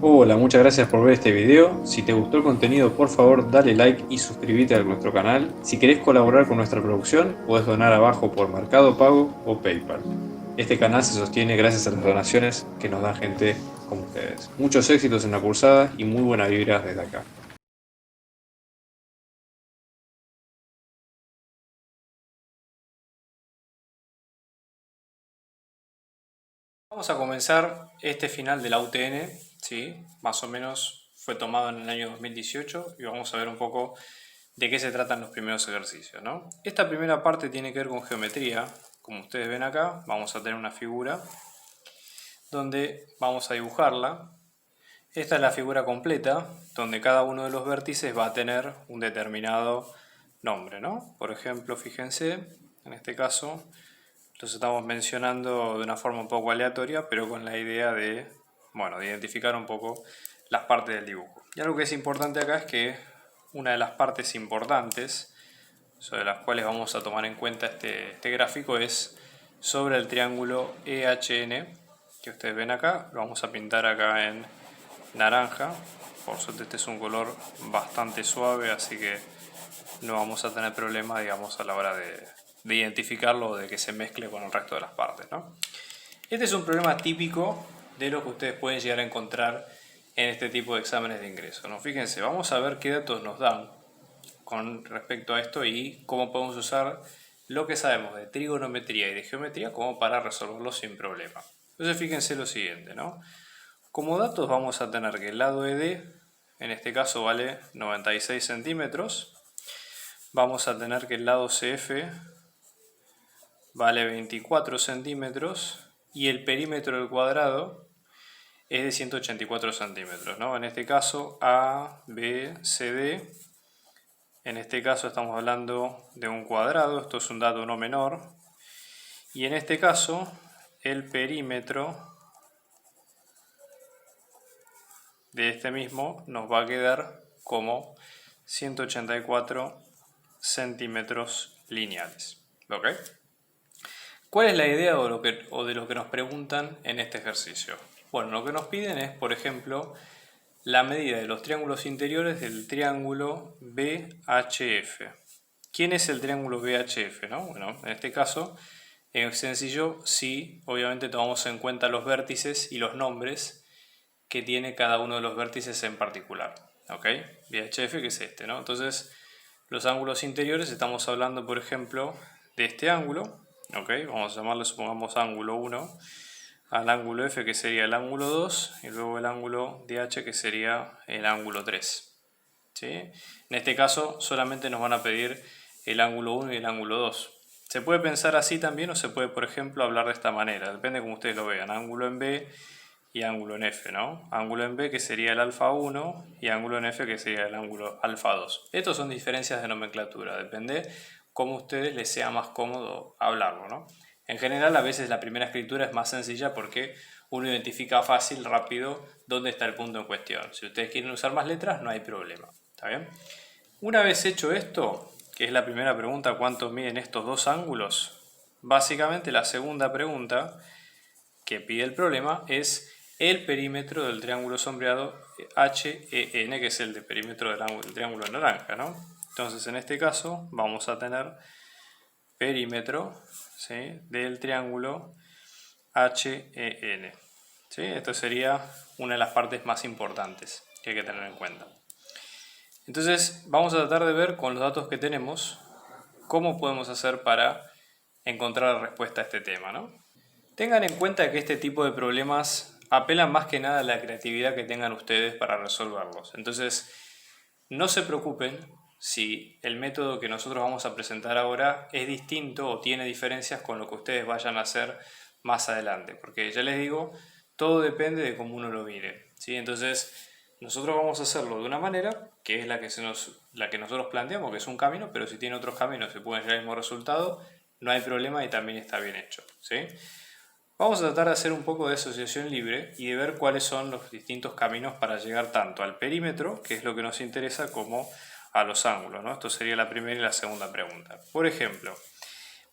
Hola, muchas gracias por ver este video. Si te gustó el contenido, por favor dale like y suscríbete a nuestro canal. Si querés colaborar con nuestra producción, puedes donar abajo por Mercado Pago o PayPal. Este canal se sostiene gracias a las donaciones que nos dan gente como ustedes. Muchos éxitos en la cursada y muy buenas vibras desde acá. Vamos a comenzar este final de la UTN, ¿sí? Más o menos fue tomado en el año 2018 y vamos a ver un poco de qué se tratan los primeros ejercicios, ¿no? Esta primera parte tiene que ver con geometría. Como ustedes ven acá, vamos a tener una figura donde vamos a dibujarla. Esta es la figura completa, donde cada uno de los vértices va a tener un determinado nombre, ¿no? Por ejemplo, fíjense, en este caso los estamos mencionando de una forma un poco aleatoria, pero con la idea de, bueno, de identificar un poco las partes del dibujo. Y algo que es importante acá es que una de las partes importantes sobre las cuales vamos a tomar en cuenta este gráfico es sobre el triángulo EHN que ustedes ven acá. Lo vamos a pintar acá en naranja. Por suerte este es un color bastante suave, así que no vamos a tener problema, digamos, a la hora de identificarlo o de que se mezcle con el resto de las partes, ¿no? Este es un problema típico de lo que ustedes pueden llegar a encontrar en este tipo de exámenes de ingreso, ¿no? Fíjense, vamos a ver qué datos nos dan con respecto a esto y cómo podemos usar lo que sabemos de trigonometría y de geometría como para resolverlo sin problema. Entonces fíjense lo siguiente, ¿no? Como datos vamos a tener que el lado ED, en este caso vale 96 centímetros. Vamos a tener que el lado CF vale 24 centímetros y el perímetro del cuadrado es de 184 centímetros, ¿no? En este caso A, B, C, D. En este caso estamos hablando de un cuadrado, esto es un dato no menor. Y en este caso el perímetro de este mismo nos va a quedar como 184 centímetros lineales. ¿Ok? ¿Cuál es la idea de lo que nos preguntan en este ejercicio? Bueno, lo que nos piden es, por ejemplo, la medida de los triángulos interiores del triángulo BHF. ¿Quién es el triángulo BHF, no? Bueno, en este caso es sencillo si obviamente tomamos en cuenta los vértices y los nombres que tiene cada uno de los vértices en particular. ¿Ok? BHF, que es este, ¿no? Entonces, los ángulos interiores, estamos hablando, por ejemplo, de este ángulo. ¿Ok? Vamos a llamarle, supongamos, ángulo 1, al ángulo F, que sería el ángulo 2, y luego el ángulo DH, que sería el ángulo 3. ¿Sí? En este caso, solamente nos van a pedir el ángulo 1 y el ángulo 2. Se puede pensar así también o se puede, por ejemplo, hablar de esta manera. Depende de cómo ustedes lo vean. Ángulo en B y ángulo en F, ¿no? Ángulo en B que sería el alfa 1 y ángulo en F que sería el ángulo alfa 2. Estos son diferencias de nomenclatura, depende cómo a ustedes les sea más cómodo hablarlo, ¿no? En general a veces la primera escritura es más sencilla porque uno identifica fácil, rápido, dónde está el punto en cuestión. Si ustedes quieren usar más letras no hay problema, ¿está bien? Una vez hecho esto, que es la primera pregunta, ¿cuánto miden estos dos ángulos? Básicamente la segunda pregunta que pide el problema es el perímetro del triángulo sombreado HEN, que es el de perímetro del triángulo naranja, ¿no? Entonces en este caso vamos a tener perímetro, ¿sí?, del triángulo HEN. ¿Sí? Esto sería una de las partes más importantes que hay que tener en cuenta. Entonces vamos a tratar de ver con los datos que tenemos cómo podemos hacer para encontrar la respuesta a este tema, ¿no? Tengan en cuenta que este tipo de problemas apelan más que nada a la creatividad que tengan ustedes para resolverlos. Entonces, no se preocupen si el método que nosotros vamos a presentar ahora es distinto o tiene diferencias con lo que ustedes vayan a hacer más adelante. Porque ya les digo, todo depende de cómo uno lo mire, ¿sí? Entonces, nosotros vamos a hacerlo de una manera que es la que nosotros planteamos, que es un camino, pero si tiene otros caminos y pueden llegar al mismo resultado, no hay problema y también está bien hecho, ¿sí? Vamos a tratar de hacer un poco de asociación libre y de ver cuáles son los distintos caminos para llegar tanto al perímetro, que es lo que nos interesa, como a los ángulos, ¿no? Esto sería la primera y la segunda pregunta. Por ejemplo,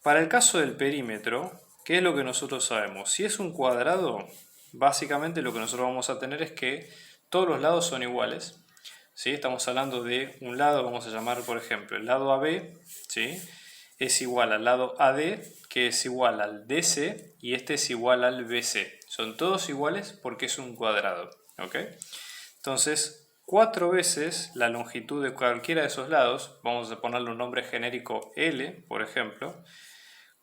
para el caso del perímetro, ¿qué es lo que nosotros sabemos? Si es un cuadrado, básicamente lo que nosotros vamos a tener es que todos los lados son iguales, ¿sí? Estamos hablando de un lado, vamos a llamar por ejemplo el lado AB, ¿sí? Es igual al lado AD, que es igual al DC, y este es igual al BC. Son todos iguales porque es un cuadrado, ¿ok? Entonces, 4 veces la longitud de cualquiera de esos lados, vamos a ponerle un nombre genérico L, por ejemplo,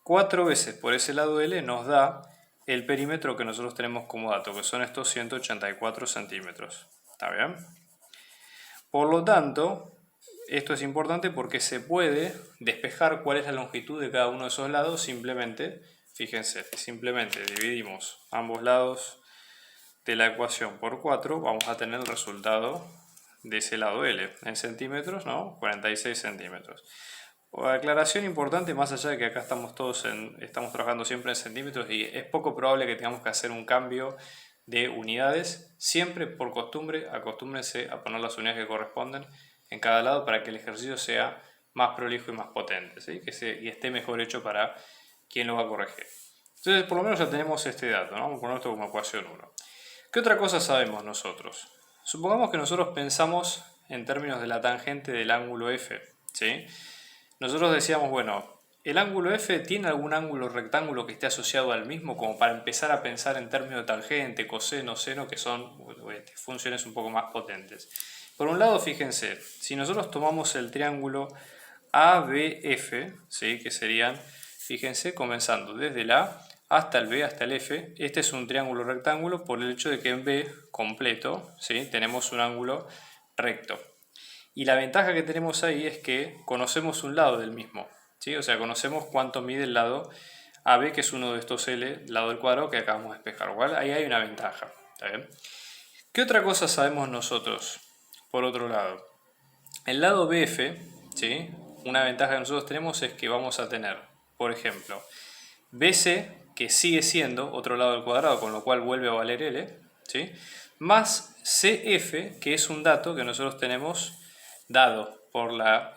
4 veces por ese lado L nos da el perímetro que nosotros tenemos como dato, que son estos 184 centímetros. ¿Está bien? Por lo tanto, esto es importante porque se puede despejar cuál es la longitud de cada uno de esos lados simplemente, fíjense, simplemente dividimos ambos lados de la ecuación por 4, vamos a tener el resultado de ese lado L. En centímetros, ¿no? 46 centímetros. Aclaración importante, más allá de que acá estamos estamos trabajando siempre en centímetros y es poco probable que tengamos que hacer un cambio de unidades, siempre por costumbre, acostúmbrense a poner las unidades que corresponden en cada lado para que el ejercicio sea más prolijo y más potente, ¿sí? Y esté mejor hecho para quien lo va a corregir. Entonces, por lo menos ya tenemos este dato, ¿no? Vamos a poner esto como ecuación 1. ¿Qué otra cosa sabemos nosotros? Supongamos que nosotros pensamos en términos de la tangente del ángulo F, ¿sí? Nosotros decíamos, bueno, ¿el ángulo F tiene algún ángulo rectángulo que esté asociado al mismo? Como para empezar a pensar en términos de tangente, coseno, seno, que son funciones un poco más potentes. Por un lado, fíjense, si nosotros tomamos el triángulo ABF, ¿sí? Que serían, fíjense, comenzando desde el A hasta el B, hasta el F, este es un triángulo rectángulo por el hecho de que en B completo, ¿sí? Tenemos un ángulo recto. Y la ventaja que tenemos ahí es que conocemos un lado del mismo, ¿sí? O sea, conocemos cuánto mide el lado AB, que es uno de estos L, lado del cuadrado que acabamos de despejar. Igual ahí hay una ventaja, ¿está bien? ¿Qué otra cosa sabemos nosotros? Por otro lado, el lado BF, ¿sí? Una ventaja que nosotros tenemos es que vamos a tener, por ejemplo, BC, que sigue siendo otro lado del cuadrado, con lo cual vuelve a valer L, ¿sí? Más CF, que es un dato que nosotros tenemos dado por la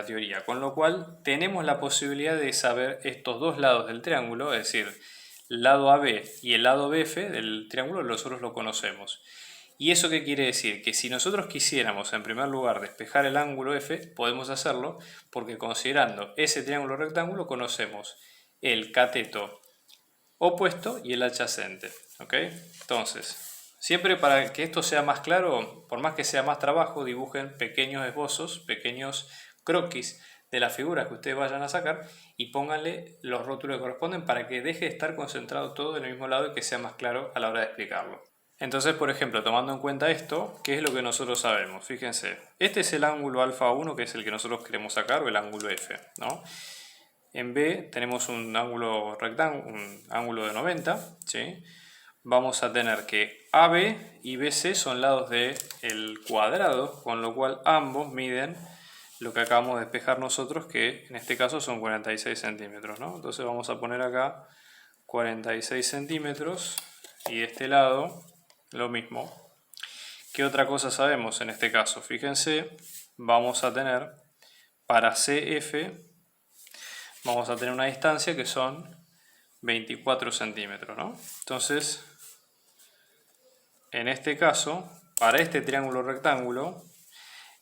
teoría, con lo cual tenemos la posibilidad de saber estos dos lados del triángulo, es decir, el lado AB y el lado BF del triángulo, nosotros lo conocemos. ¿Y eso qué quiere decir? Que si nosotros quisiéramos en primer lugar despejar el ángulo F, podemos hacerlo porque considerando ese triángulo rectángulo conocemos el cateto opuesto y el adyacente, ¿ok? Entonces, siempre para que esto sea más claro, por más que sea más trabajo, dibujen pequeños esbozos, pequeños croquis de las figuras que ustedes vayan a sacar y pónganle los rótulos que corresponden para que deje de estar concentrado todo en el mismo lado y que sea más claro a la hora de explicarlo. Entonces, por ejemplo, tomando en cuenta esto, ¿qué es lo que nosotros sabemos? Fíjense, este es el ángulo alfa 1, que es el que nosotros queremos sacar, o el ángulo F, ¿no? En B tenemos un ángulo rectángulo, un ángulo de 90, ¿sí? Vamos a tener que AB y BC son lados del cuadrado, con lo cual ambos miden lo que acabamos de despejar nosotros, que en este caso son 46 centímetros, ¿no? Entonces vamos a poner acá 46 centímetros y de este lado lo mismo. ¿Qué otra cosa sabemos en este caso? Fíjense, vamos a tener para CF, vamos a tener una distancia que son 24 centímetros, ¿no? Entonces, en este caso, para este triángulo rectángulo,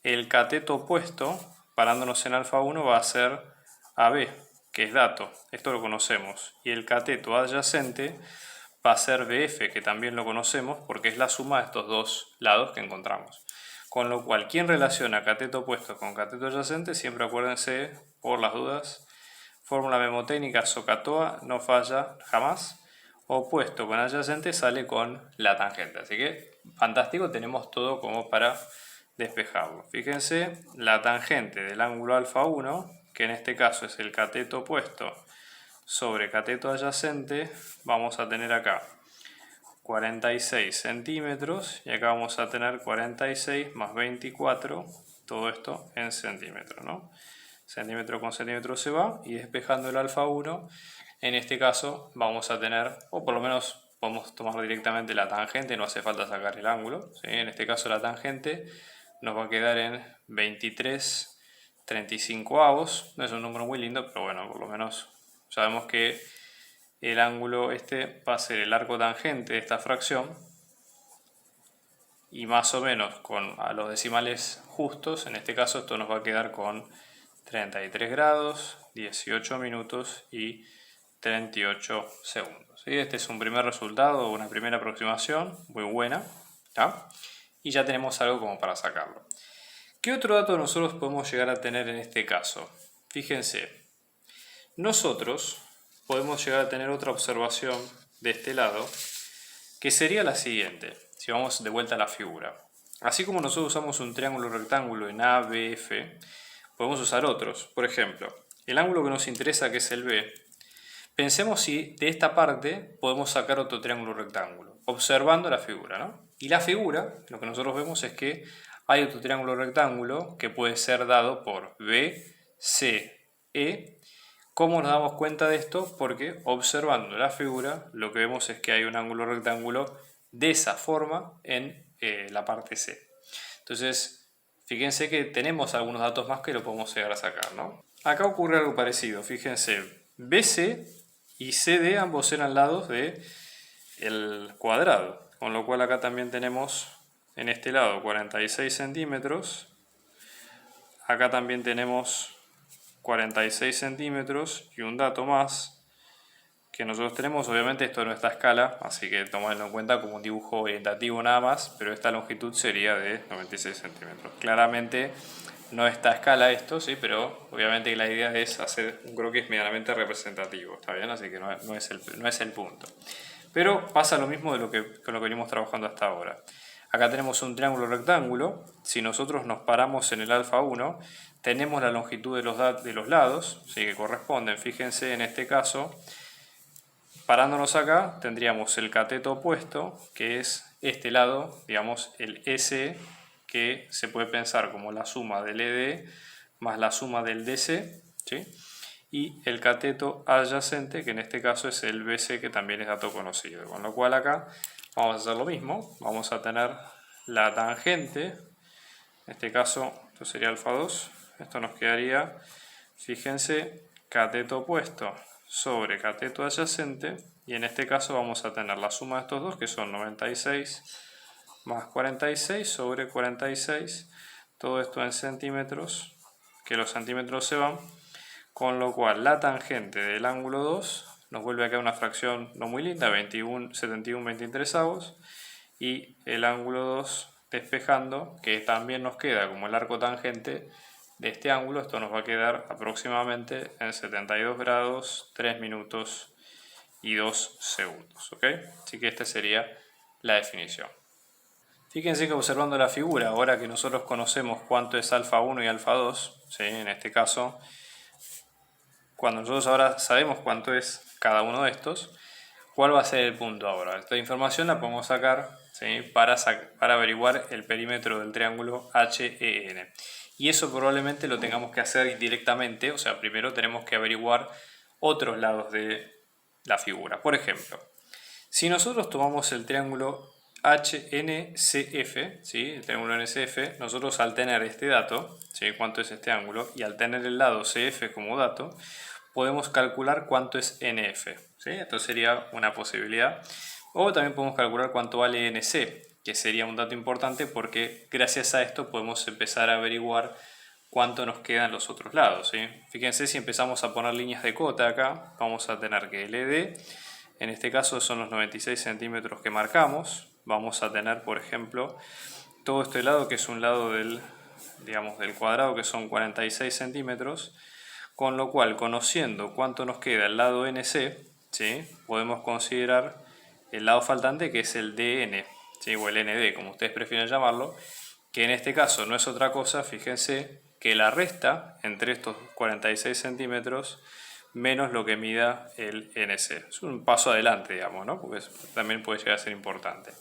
el cateto opuesto, parándonos en alfa 1, va a ser AB, que es dato, esto lo conocemos, y el cateto adyacente va a ser BF, que también lo conocemos porque es la suma de estos dos lados que encontramos. Con lo cual, quien relaciona cateto opuesto con cateto adyacente, siempre acuérdense, por las dudas, fórmula memotécnica SOHCAHTOA, no falla jamás. Opuesto con adyacente sale con la tangente. Así que, fantástico, tenemos todo como para despejarlo. Fíjense, la tangente del ángulo alfa 1, que en este caso es el cateto opuesto sobre cateto adyacente, vamos a tener acá 46 centímetros y acá vamos a tener 46 más 24, todo esto en centímetros, ¿no? Centímetro con centímetro se va y despejando el alfa 1, en este caso vamos a tener, o por lo menos podemos tomar directamente la tangente, no hace falta sacar el ángulo, ¿sí? En este caso la tangente nos va a quedar en 23/35, no es un número muy lindo, pero bueno, por lo menos sabemos que el ángulo este va a ser el arco tangente de esta fracción y más o menos a los decimales justos, en este caso esto nos va a quedar con 33 grados, 18 minutos y 38 segundos. ¿Sí? Este es un primer resultado, una primera aproximación muy buena, ¿tá? Y ya tenemos algo como para sacarlo. ¿Qué otro dato nosotros podemos llegar a tener en este caso? Fíjense, nosotros podemos llegar a tener otra observación de este lado, que sería la siguiente, si vamos de vuelta a la figura. Así como nosotros usamos un triángulo rectángulo en ABF, podemos usar otros. Por ejemplo, el ángulo que nos interesa, que es el B, pensemos si de esta parte podemos sacar otro triángulo rectángulo, observando la figura, ¿no? Y la figura, lo que nosotros vemos es que hay otro triángulo rectángulo que puede ser dado por BCE. ¿Cómo nos damos cuenta de esto? Porque observando la figura lo que vemos es que hay un ángulo rectángulo de esa forma en la parte C. Entonces, fíjense que tenemos algunos datos más que lo podemos llegar a sacar, ¿no? Acá ocurre algo parecido, fíjense, BC y CD ambos eran lados del cuadrado, con lo cual acá también tenemos en este lado 46 centímetros, acá también tenemos 46 centímetros y un dato más que nosotros tenemos, obviamente esto no está a escala, así que tomadlo en cuenta como un dibujo orientativo nada más, pero esta longitud sería de 96 centímetros. Claramente no está a escala esto, ¿sí? Pero obviamente la idea es hacer un croquis medianamente representativo, ¿está bien? Así que no es el punto. Pero pasa lo mismo con lo que venimos trabajando hasta ahora. Acá tenemos un triángulo rectángulo, si nosotros nos paramos en el alfa 1, tenemos la longitud de los lados, ¿sí? Que corresponden, fíjense en este caso, parándonos acá tendríamos el cateto opuesto, que es este lado, digamos el S, que se puede pensar como la suma del ED más la suma del DC, ¿sí? Y el cateto adyacente, que en este caso es el BC, que también es dato conocido. Con lo cual acá vamos a hacer lo mismo, vamos a tener la tangente, en este caso esto sería alfa 2, esto nos quedaría, fíjense, cateto opuesto sobre cateto adyacente, y en este caso vamos a tener la suma de estos dos, que son 96 más 46 sobre 46, todo esto en centímetros, que los centímetros se van, con lo cual la tangente del ángulo 2 nos vuelve a quedar una fracción no muy linda, 71/23, y el ángulo 2 despejando, que también nos queda como el arco tangente de este ángulo, esto nos va a quedar aproximadamente en 72 grados, 3 minutos y 2 segundos, ¿ok? Así que esta sería la definición. Fíjense que observando la figura, ahora que nosotros conocemos cuánto es alfa 1 y alfa 2, ¿sí? En este caso, cuando nosotros ahora sabemos cuánto es cada uno de estos, ¿cuál va a ser el punto ahora? Esta información la podemos sacar, ¿sí? para averiguar el perímetro del triángulo HEN. Y eso probablemente lo tengamos que hacer directamente, o sea, primero tenemos que averiguar otros lados de la figura. Por ejemplo, si nosotros tomamos el triángulo HNCF, ¿sí? El triángulo NCF, nosotros al tener este dato, ¿sí? Cuánto es este ángulo, y al tener el lado CF como dato, podemos calcular cuánto es NF, ¿sí? Esto sería una posibilidad. O también podemos calcular cuánto vale NC, que sería un dato importante porque gracias a esto podemos empezar a averiguar cuánto nos quedan los otros lados, ¿sí? Fíjense, si empezamos a poner líneas de cota acá, vamos a tener que LD, en este caso son los 96 centímetros que marcamos. Vamos a tener, por ejemplo, todo este lado, que es un lado del cuadrado, que son 46 centímetros, con lo cual, conociendo cuánto nos queda el lado NC, ¿sí? Podemos considerar el lado faltante, que es el DN, ¿sí? O el ND, como ustedes prefieren llamarlo, que en este caso no es otra cosa, fíjense, que la resta entre estos 46 centímetros menos lo que mida el NC. Es un paso adelante, digamos, ¿no? Porque también puede llegar a ser importante.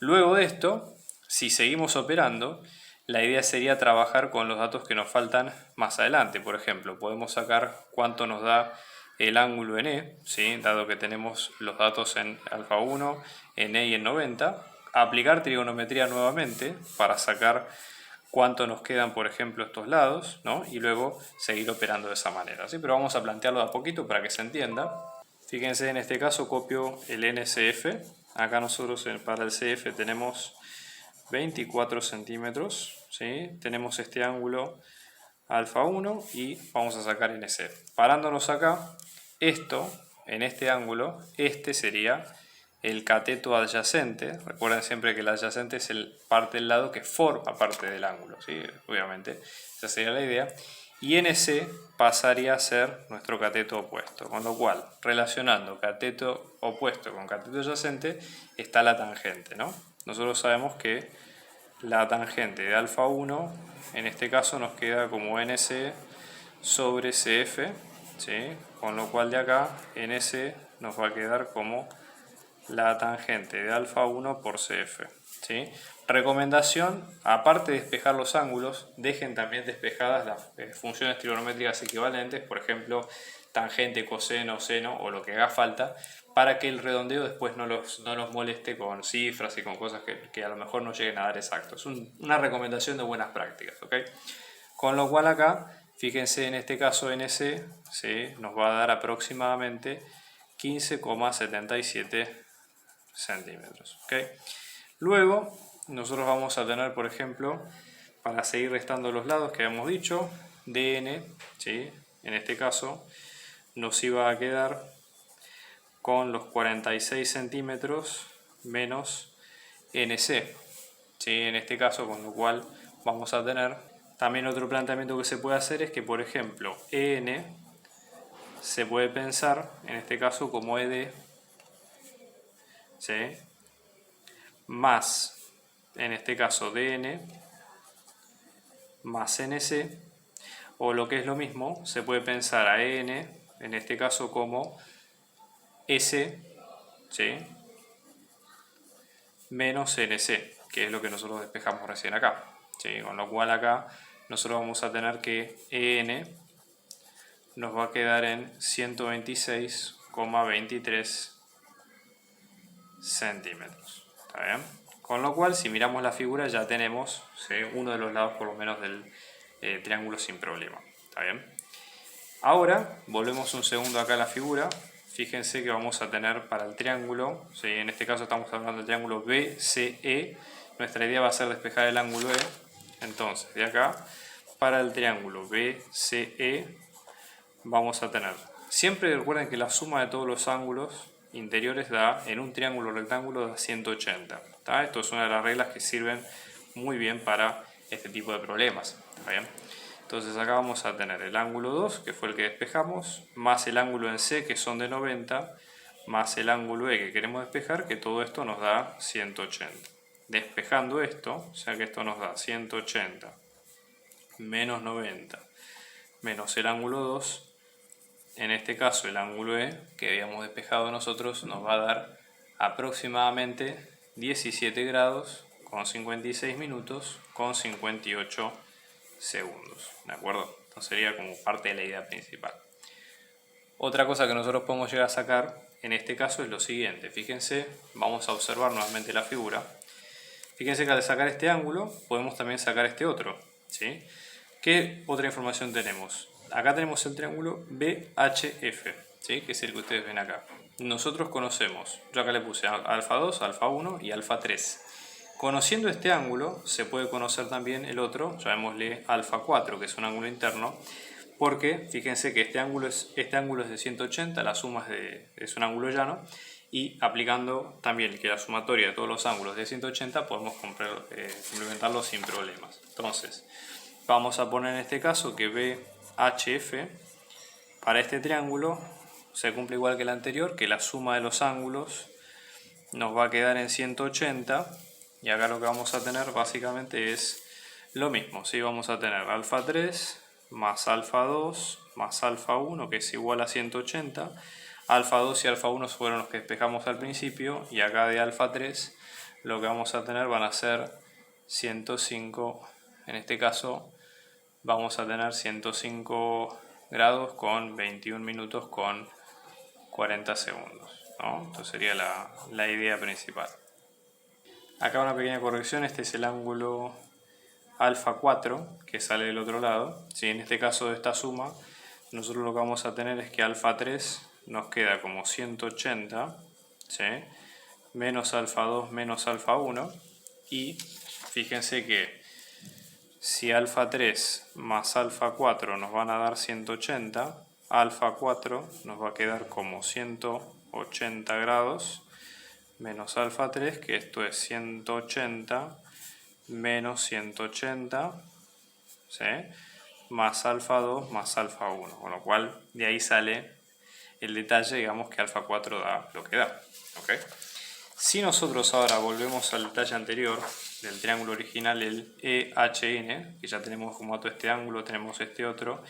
Luego de esto, si seguimos operando, la idea sería trabajar con los datos que nos faltan más adelante. Por ejemplo, podemos sacar cuánto nos da el ángulo en E, ¿sí? Dado que tenemos los datos en alfa 1, en E y en 90. Aplicar trigonometría nuevamente para sacar cuánto nos quedan, por ejemplo, estos lados, ¿no? Y luego seguir operando de esa manera, ¿sí? Pero vamos a plantearlo de a poquito para que se entienda. Fíjense, en este caso copio el NCF. Acá nosotros para el CF tenemos 24 centímetros, ¿sí? Tenemos este ángulo alfa 1 y vamos a sacar NC. Parándonos acá, esto, en este ángulo, este sería el cateto adyacente. Recuerden siempre que el adyacente es parte del lado que forma parte del ángulo, ¿sí? Obviamente, esa sería la idea. Y NC pasaría a ser nuestro cateto opuesto, con lo cual, relacionando cateto opuesto con cateto adyacente, está la tangente, ¿no? Nosotros sabemos que la tangente de alfa 1, en este caso nos queda como NC sobre CF, ¿sí? Con lo cual de acá NC nos va a quedar como la tangente de alfa 1 por CF, ¿sí? Recomendación, aparte de despejar los ángulos, dejen también despejadas las funciones trigonométricas equivalentes, por ejemplo, tangente, coseno, seno o lo que haga falta, para que el redondeo después no los moleste con cifras y con cosas que a lo mejor no lleguen a dar exactos. Es una recomendación de buenas prácticas, ¿ok? Con lo cual acá, fíjense en este caso NC, ¿sí? Nos va a dar aproximadamente 15,77 centímetros, ¿ok? Luego nosotros vamos a tener, por ejemplo, para seguir restando los lados que habíamos dicho, DN, ¿sí? En este caso nos iba a quedar con los 46 centímetros menos NC, ¿sí? En este caso, con lo cual vamos a tener también otro planteamiento que se puede hacer es que, por ejemplo, EN se puede pensar en este caso como ED, ¿sí? Más, en este caso, DN más NC, o lo que es lo mismo, se puede pensar a EN, en este caso como S, ¿sí? Menos NC, que es lo que nosotros despejamos recién acá, ¿sí? Con lo cual acá nosotros vamos a tener que EN nos va a quedar en 126,23 centímetros. ¿Está bien? Con lo cual, si miramos la figura, ya tenemos, ¿sí?, uno de los lados por lo menos del triángulo sin problema. ¿Está bien? Ahora, volvemos un segundo acá a la figura. Fíjense que vamos a tener para el triángulo, ¿sí?, en este caso estamos hablando del triángulo BCE. Nuestra idea va a ser despejar el ángulo E. Entonces, de acá, para el triángulo BCE, vamos a tener, siempre recuerden que la suma de todos los ángulos interiores da, en un triángulo rectángulo, da 180. ¿Está? Esto es una de las reglas que sirven muy bien para este tipo de problemas. ¿Está bien? Entonces acá vamos a tener el ángulo 2, que fue el que despejamos, más el ángulo en C, que son de 90, más el ángulo E que queremos despejar, que todo esto nos da 180. Despejando esto, o sea que esto nos da 180 menos 90 menos el ángulo 2, en este caso el ángulo E que habíamos despejado nosotros nos va a dar aproximadamente 17 grados con 56 minutos con 58 segundos, ¿de acuerdo? Entonces sería como parte de la idea principal. Otra cosa que nosotros podemos llegar a sacar en este caso es lo siguiente. Fíjense, vamos a observar nuevamente la figura. Fíjense que al sacar este ángulo podemos también sacar este otro, ¿sí? ¿Qué otra información tenemos? Acá tenemos el triángulo BHF, ¿sí?, que es el que ustedes ven acá. Nosotros conocemos, yo acá le puse alfa 2, alfa 1 y alfa 3. Conociendo este ángulo, se puede conocer también el otro, llamémosle alfa 4, que es un ángulo interno, porque fíjense que este ángulo es de 180, la suma es un ángulo llano, y aplicando también que la sumatoria de todos los ángulos de 180 podemos complementarlo sin problemas. Entonces, vamos a poner en este caso que BHF para este triángulo se cumple igual que el anterior, que la suma de los ángulos nos va a quedar en 180, y acá lo que vamos a tener básicamente es lo mismo, ¿sí? Vamos a tener alfa 3 más alfa 2 más alfa 1, que es igual a 180. Alfa 2 y alfa 1 fueron los que despejamos al principio, y acá de alfa 3 lo que vamos a tener van a ser 105, en este caso vamos a tener 105 grados con 21 minutos con 40 segundos, ¿no? Entonces sería la idea principal. Acá una pequeña corrección, este es el ángulo alfa 4 que sale del otro lado. ¿Sí? En este caso de esta suma, nosotros lo que vamos a tener es que alfa 3 nos queda como 180, ¿sí?, menos alfa 2 menos alfa 1, y fíjense que si alfa 3 más alfa 4 nos van a dar 180, alfa 4 nos va a quedar como 180 grados menos alfa 3, que esto es 180 menos 180, ¿sí? Más alfa 2 más alfa 1, con lo cual de ahí sale el detalle, digamos que alfa 4 da lo que da. ¿Okay? Si nosotros ahora volvemos al detalle anterior del triángulo original, el EHN, que ya tenemos como dato este ángulo, tenemos este otro,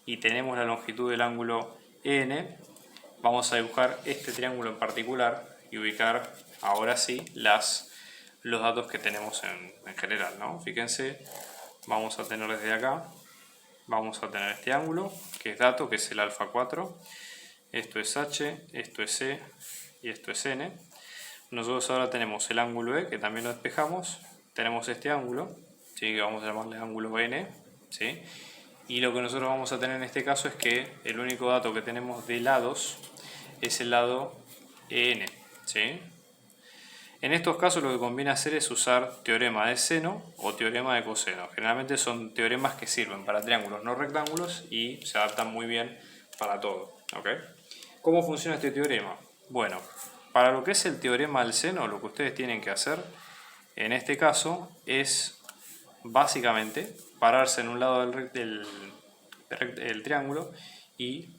y tenemos la longitud del ángulo EN, vamos a dibujar este triángulo en particular y ubicar ahora sí los datos que tenemos en general, ¿no? Fíjense, vamos a tener desde acá, vamos a tener este ángulo, que es dato, que es el alfa 4, esto es H, esto es E y esto es N. Nosotros ahora tenemos el ángulo E, que también lo despejamos, tenemos este ángulo, ¿sí? Que vamos a llamarle ángulo N, ¿sí? Y lo que nosotros vamos a tener en este caso es que el único dato que tenemos de lados es el lado EN, ¿sí? En estos casos lo que conviene hacer es usar teorema de seno o teorema de coseno. Generalmente son teoremas que sirven para triángulos no rectángulos y se adaptan muy bien para todo. ¿Okay? ¿Cómo funciona este teorema? Bueno, para lo que es el teorema del seno, lo que ustedes tienen que hacer en este caso es básicamente pararse en un lado del triángulo y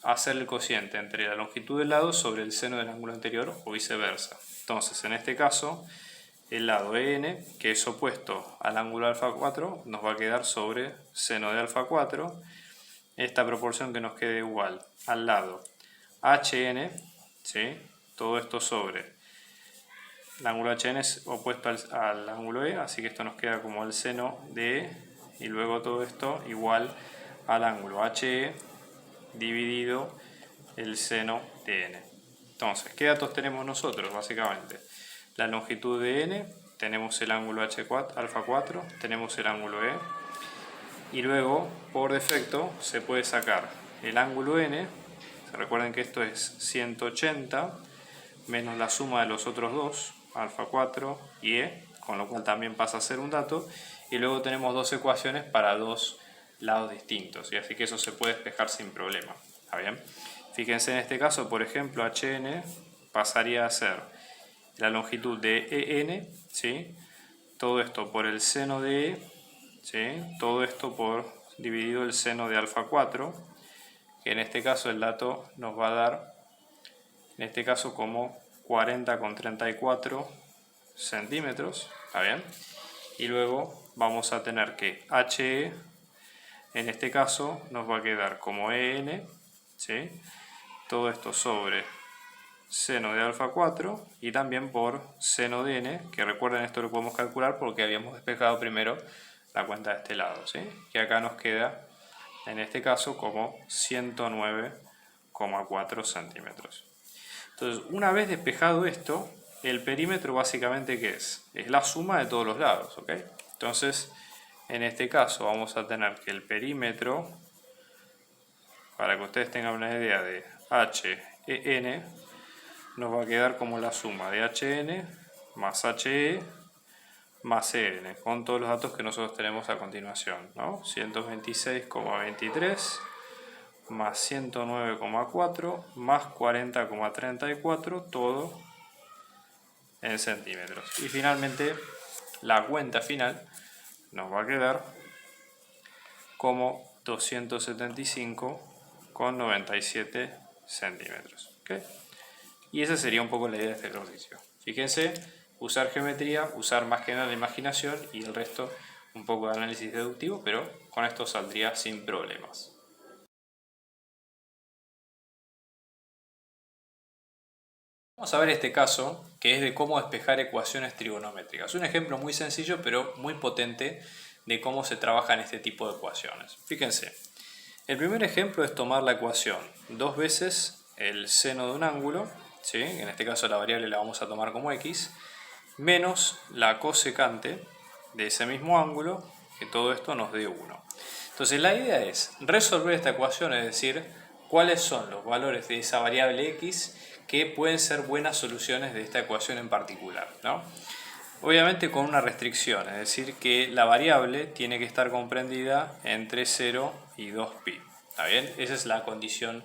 hacer el cociente entre la longitud del lado sobre el seno del ángulo anterior o viceversa. Entonces, en este caso, el lado EN, que es opuesto al ángulo alfa 4, nos va a quedar sobre seno de alfa 4, esta proporción que nos quede igual al lado HN, ¿sí? Todo esto sobre el ángulo HN es opuesto al ángulo E, así que esto nos queda como el seno de E, y luego todo esto igual al ángulo HE dividido el seno de N. Entonces, ¿qué datos tenemos nosotros básicamente? La longitud de N, tenemos el ángulo H4, alfa 4, tenemos el ángulo E, y luego por defecto se puede sacar el ángulo N. Recuerden que esto es 180 menos la suma de los otros dos, alfa 4 y E, con lo cual también pasa a ser un dato, y luego tenemos dos ecuaciones para dos lados distintos, y así que eso se puede despejar sin problema. ¿Está bien? Fíjense en este caso, por ejemplo, HN pasaría a ser la longitud de EN, ¿sí? Todo esto por el seno de E, ¿sí? Todo esto por dividido el seno de alfa 4, que en este caso el dato nos va a dar, en este caso, como 40,34 centímetros, ¿está bien? Y luego vamos a tener que HE, en este caso, nos va a quedar como EN, ¿sí? Todo esto sobre seno de alfa 4 y también por seno de N, que recuerden esto lo podemos calcular porque habíamos despejado primero la cuenta de este lado, ¿sí? Que acá nos queda, en este caso, como 109,4 centímetros. Entonces, una vez despejado esto, el perímetro básicamente ¿qué es? Es la suma de todos los lados, ¿ok? Entonces, en este caso vamos a tener que el perímetro, para que ustedes tengan una idea de HEN, nos va a quedar como la suma de HN más HE más EN, con todos los datos que nosotros tenemos a continuación, ¿no? 126,23 más 109,4 más 40,34, todo en centímetros. Y finalmente la cuenta final nos va a quedar como 275,97 centímetros. ¿Okay? Y esa sería un poco la idea de este ejercicio. Fíjense, usar geometría, usar más que nada la imaginación y el resto un poco de análisis deductivo, pero con esto saldría sin problemas. Vamos a ver este caso, que es de cómo despejar ecuaciones trigonométricas. Un ejemplo muy sencillo, pero muy potente de cómo se trabaja en este tipo de ecuaciones. Fíjense, el primer ejemplo es tomar la ecuación 2 veces el seno de un ángulo, ¿sí? En este caso la variable la vamos a tomar como x, menos la cosecante de ese mismo ángulo, que todo esto nos dé 1. Entonces la idea es resolver esta ecuación, es decir, cuáles son los valores de esa variable x que pueden ser buenas soluciones de esta ecuación en particular, ¿no? obviamente con una restricción, es decir, que la variable tiene que estar comprendida entre 0 y 2pi. ¿Está bien? Esa es la condición,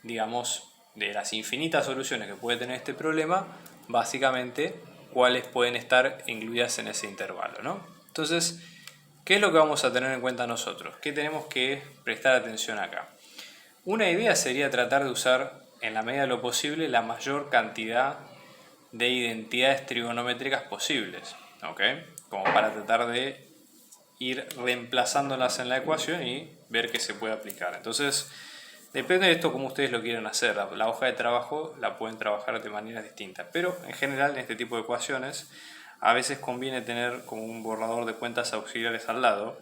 digamos, de las infinitas soluciones que puede tener este problema, básicamente cuáles pueden estar incluidas en ese intervalo, ¿no? Entonces, ¿qué es lo que vamos a tener en cuenta nosotros? ¿Qué tenemos que prestar atención acá? Una idea sería tratar de usar, en la medida de lo posible, la mayor cantidad de identidades trigonométricas posibles, ¿ok? Como para tratar de ir reemplazándolas en la ecuación y ver qué se puede aplicar. Entonces, depende de esto cómo ustedes lo quieren hacer. La hoja de trabajo la pueden trabajar de maneras distintas, pero en general en este tipo de ecuaciones a veces conviene tener como un borrador de cuentas auxiliares al lado,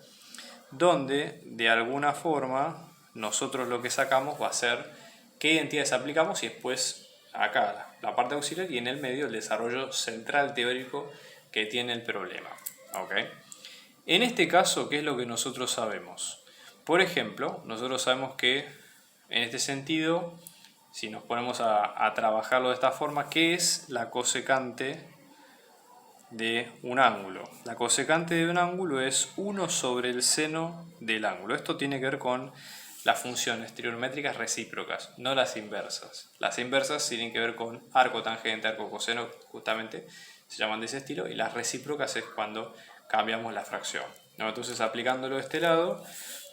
donde de alguna forma nosotros lo que sacamos va a ser qué identidades aplicamos y después acá la parte auxiliar y en el medio el desarrollo central teórico que tiene el problema. ¿Okay? En este caso, ¿qué es lo que nosotros sabemos? Por ejemplo, nosotros sabemos que en este sentido, si nos ponemos a trabajarlo de esta forma, ¿qué es la cosecante de un ángulo? La cosecante de un ángulo es 1 sobre el seno del ángulo. Esto tiene que ver con las funciones trigonométricas recíprocas, no las inversas. Las inversas tienen que ver con arco tangente, arco coseno, justamente se llaman de ese estilo, y las recíprocas es cuando cambiamos la fracción, ¿no? Entonces, aplicándolo de este lado,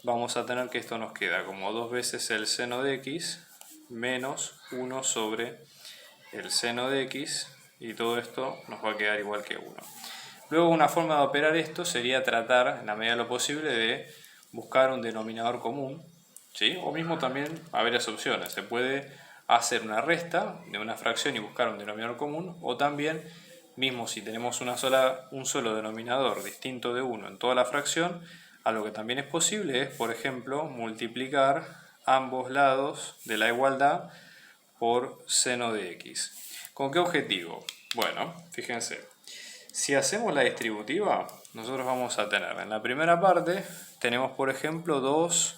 vamos a tener que esto nos queda como 2 veces el seno de x menos 1 sobre el seno de x, y todo esto nos va a quedar igual que 1. Luego, una forma de operar esto sería tratar, en la medida de lo posible, de buscar un denominador común, ¿sí? O mismo también hay varias opciones. Se puede hacer una resta de una fracción y buscar un denominador común, o también, mismo si tenemos un solo denominador distinto de 1 en toda la fracción, algo que también es posible es, por ejemplo, multiplicar ambos lados de la igualdad por seno de x. ¿Con qué objetivo? Bueno, fíjense, si hacemos la distributiva, nosotros vamos a tener en la primera parte, tenemos por ejemplo 2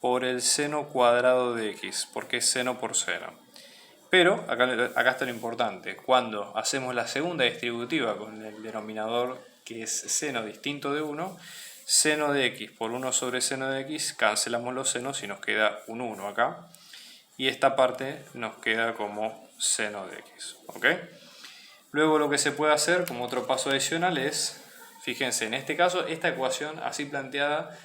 por el seno cuadrado de x, porque es seno por seno. Pero acá está lo importante, cuando hacemos la segunda distributiva con el denominador que es seno distinto de 1, seno de x por 1 sobre seno de x, cancelamos los senos y nos queda un 1 acá. Y esta parte nos queda como seno de x. ¿Ok? Luego lo que se puede hacer como otro paso adicional es, fíjense, en este caso esta ecuación así planteada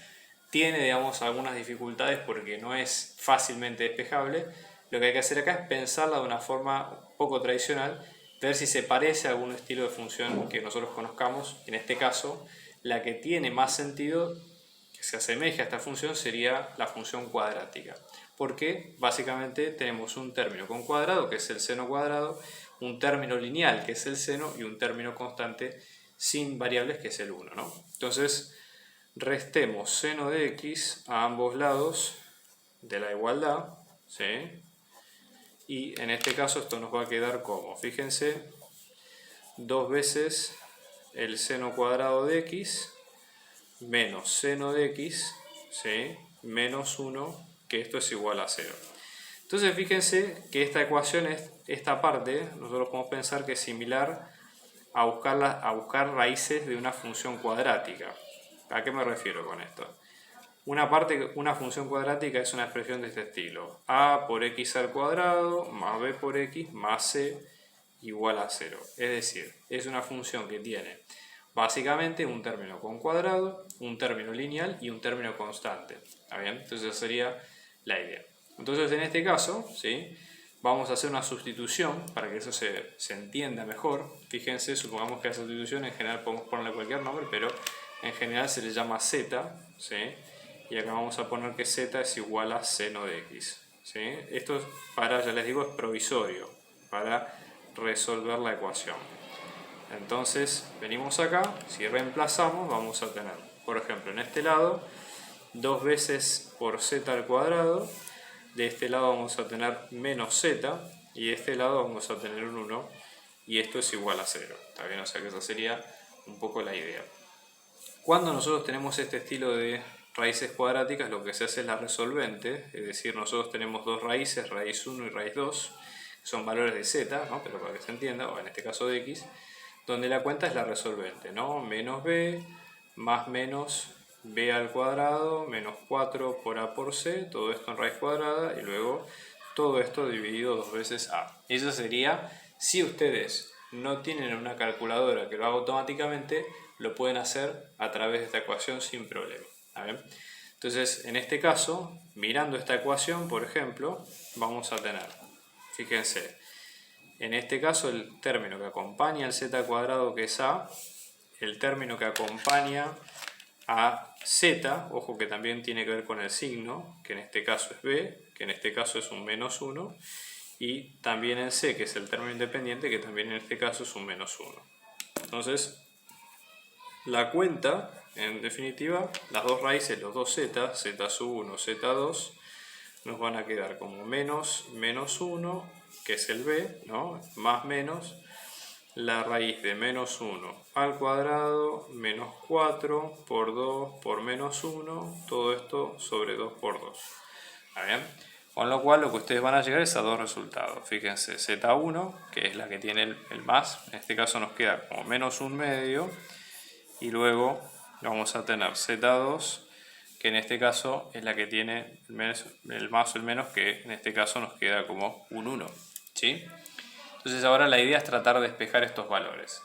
tiene, digamos, algunas dificultades porque no es fácilmente despejable. Lo que hay que hacer acá es pensarla de una forma poco tradicional, ver si se parece a algún estilo de función que nosotros conozcamos. En este caso, la que tiene más sentido, que se asemeja a esta función, sería la función cuadrática. Porque básicamente tenemos un término con cuadrado, que es el seno cuadrado, un término lineal, que es el seno, y un término constante sin variables, que es el 1, ¿no? Entonces, restemos seno de x a ambos lados de la igualdad, ¿sí? Y en este caso esto nos va a quedar como, fíjense, 2 veces el seno cuadrado de x menos seno de x, ¿sí? Menos 1, que esto es igual a 0. Entonces fíjense que esta ecuación, esta parte, nosotros podemos pensar que es similar a buscar raíces de una función cuadrática. ¿A qué me refiero con esto? Una función cuadrática es una expresión de este estilo: a por x al cuadrado más b por x más c igual a 0. Es decir, es una función que tiene básicamente un término con cuadrado, un término lineal y un término constante. ¿Está bien? Entonces esa sería la idea. Entonces en este caso, ¿sí?, vamos a hacer una sustitución para que eso se entienda mejor. Fíjense, supongamos que la sustitución en general podemos ponerle cualquier nombre, pero en general se le llama z, ¿sí? Y acá vamos a poner que z es igual a seno de x, ¿sí? Esto, ya les digo, es provisorio para resolver la ecuación. Entonces venimos acá, si reemplazamos vamos a tener, por ejemplo, en este lado 2 veces por z al cuadrado, de este lado vamos a tener menos z y de este lado vamos a tener un 1, y esto es igual a 0. ¿Está bien? O sea que esa sería un poco la idea. Cuando nosotros tenemos este estilo de raíces cuadráticas, lo que se hace es la resolvente, es decir, nosotros tenemos dos raíces, raíz 1 y raíz 2, que son valores de z, ¿no? Pero para que se entienda, o en este caso de x. donde la cuenta es la resolvente, ¿no? Menos b más menos b al cuadrado menos 4 por a por c, todo esto en raíz cuadrada y luego todo esto dividido 2 veces a. Eso sería, si ustedes no tienen una calculadora que lo haga automáticamente, lo pueden hacer a través de esta ecuación sin problema. ¿Bien? Entonces, en este caso, mirando esta ecuación, por ejemplo, vamos a tener, fíjense, en este caso el término que acompaña al z cuadrado, que es a, el término que acompaña a z, ojo que también tiene que ver con el signo, que en este caso es b, que en este caso es un menos 1, y también en c, que es el término independiente, que también en este caso es un menos 1. Entonces, la cuenta, en definitiva, las dos raíces, los dos z, z1, z2, nos van a quedar como menos 1, que es el b, ¿no? Más menos la raíz de menos 1 al cuadrado menos 4 por 2 por menos 1, todo esto sobre 2 por 2. ¿Está bien? Con lo cual lo que ustedes van a llegar es a dos resultados. Fíjense, z1, que es la que tiene el más, en este caso nos queda como menos 1/2, y luego vamos a tener z2, que en este caso es la que tiene el más o el menos, que en este caso nos queda como un 1. ¿Sí? Entonces ahora la idea es tratar de despejar estos valores.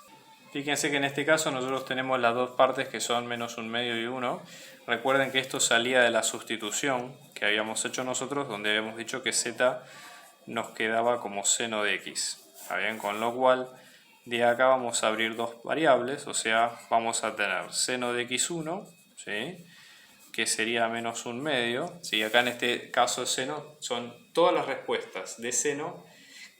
Fíjense que en este caso nosotros tenemos las dos partes que son menos 1/2 y 1. Recuerden que esto salía de la sustitución que habíamos hecho nosotros, donde habíamos dicho que z nos quedaba como seno de x. ¿Está bien? Con lo cual de acá vamos a abrir dos variables, o sea, vamos a tener seno de x1, ¿sí? Que sería menos 1/2. ¿Sí? Acá en este caso seno son todas las respuestas de seno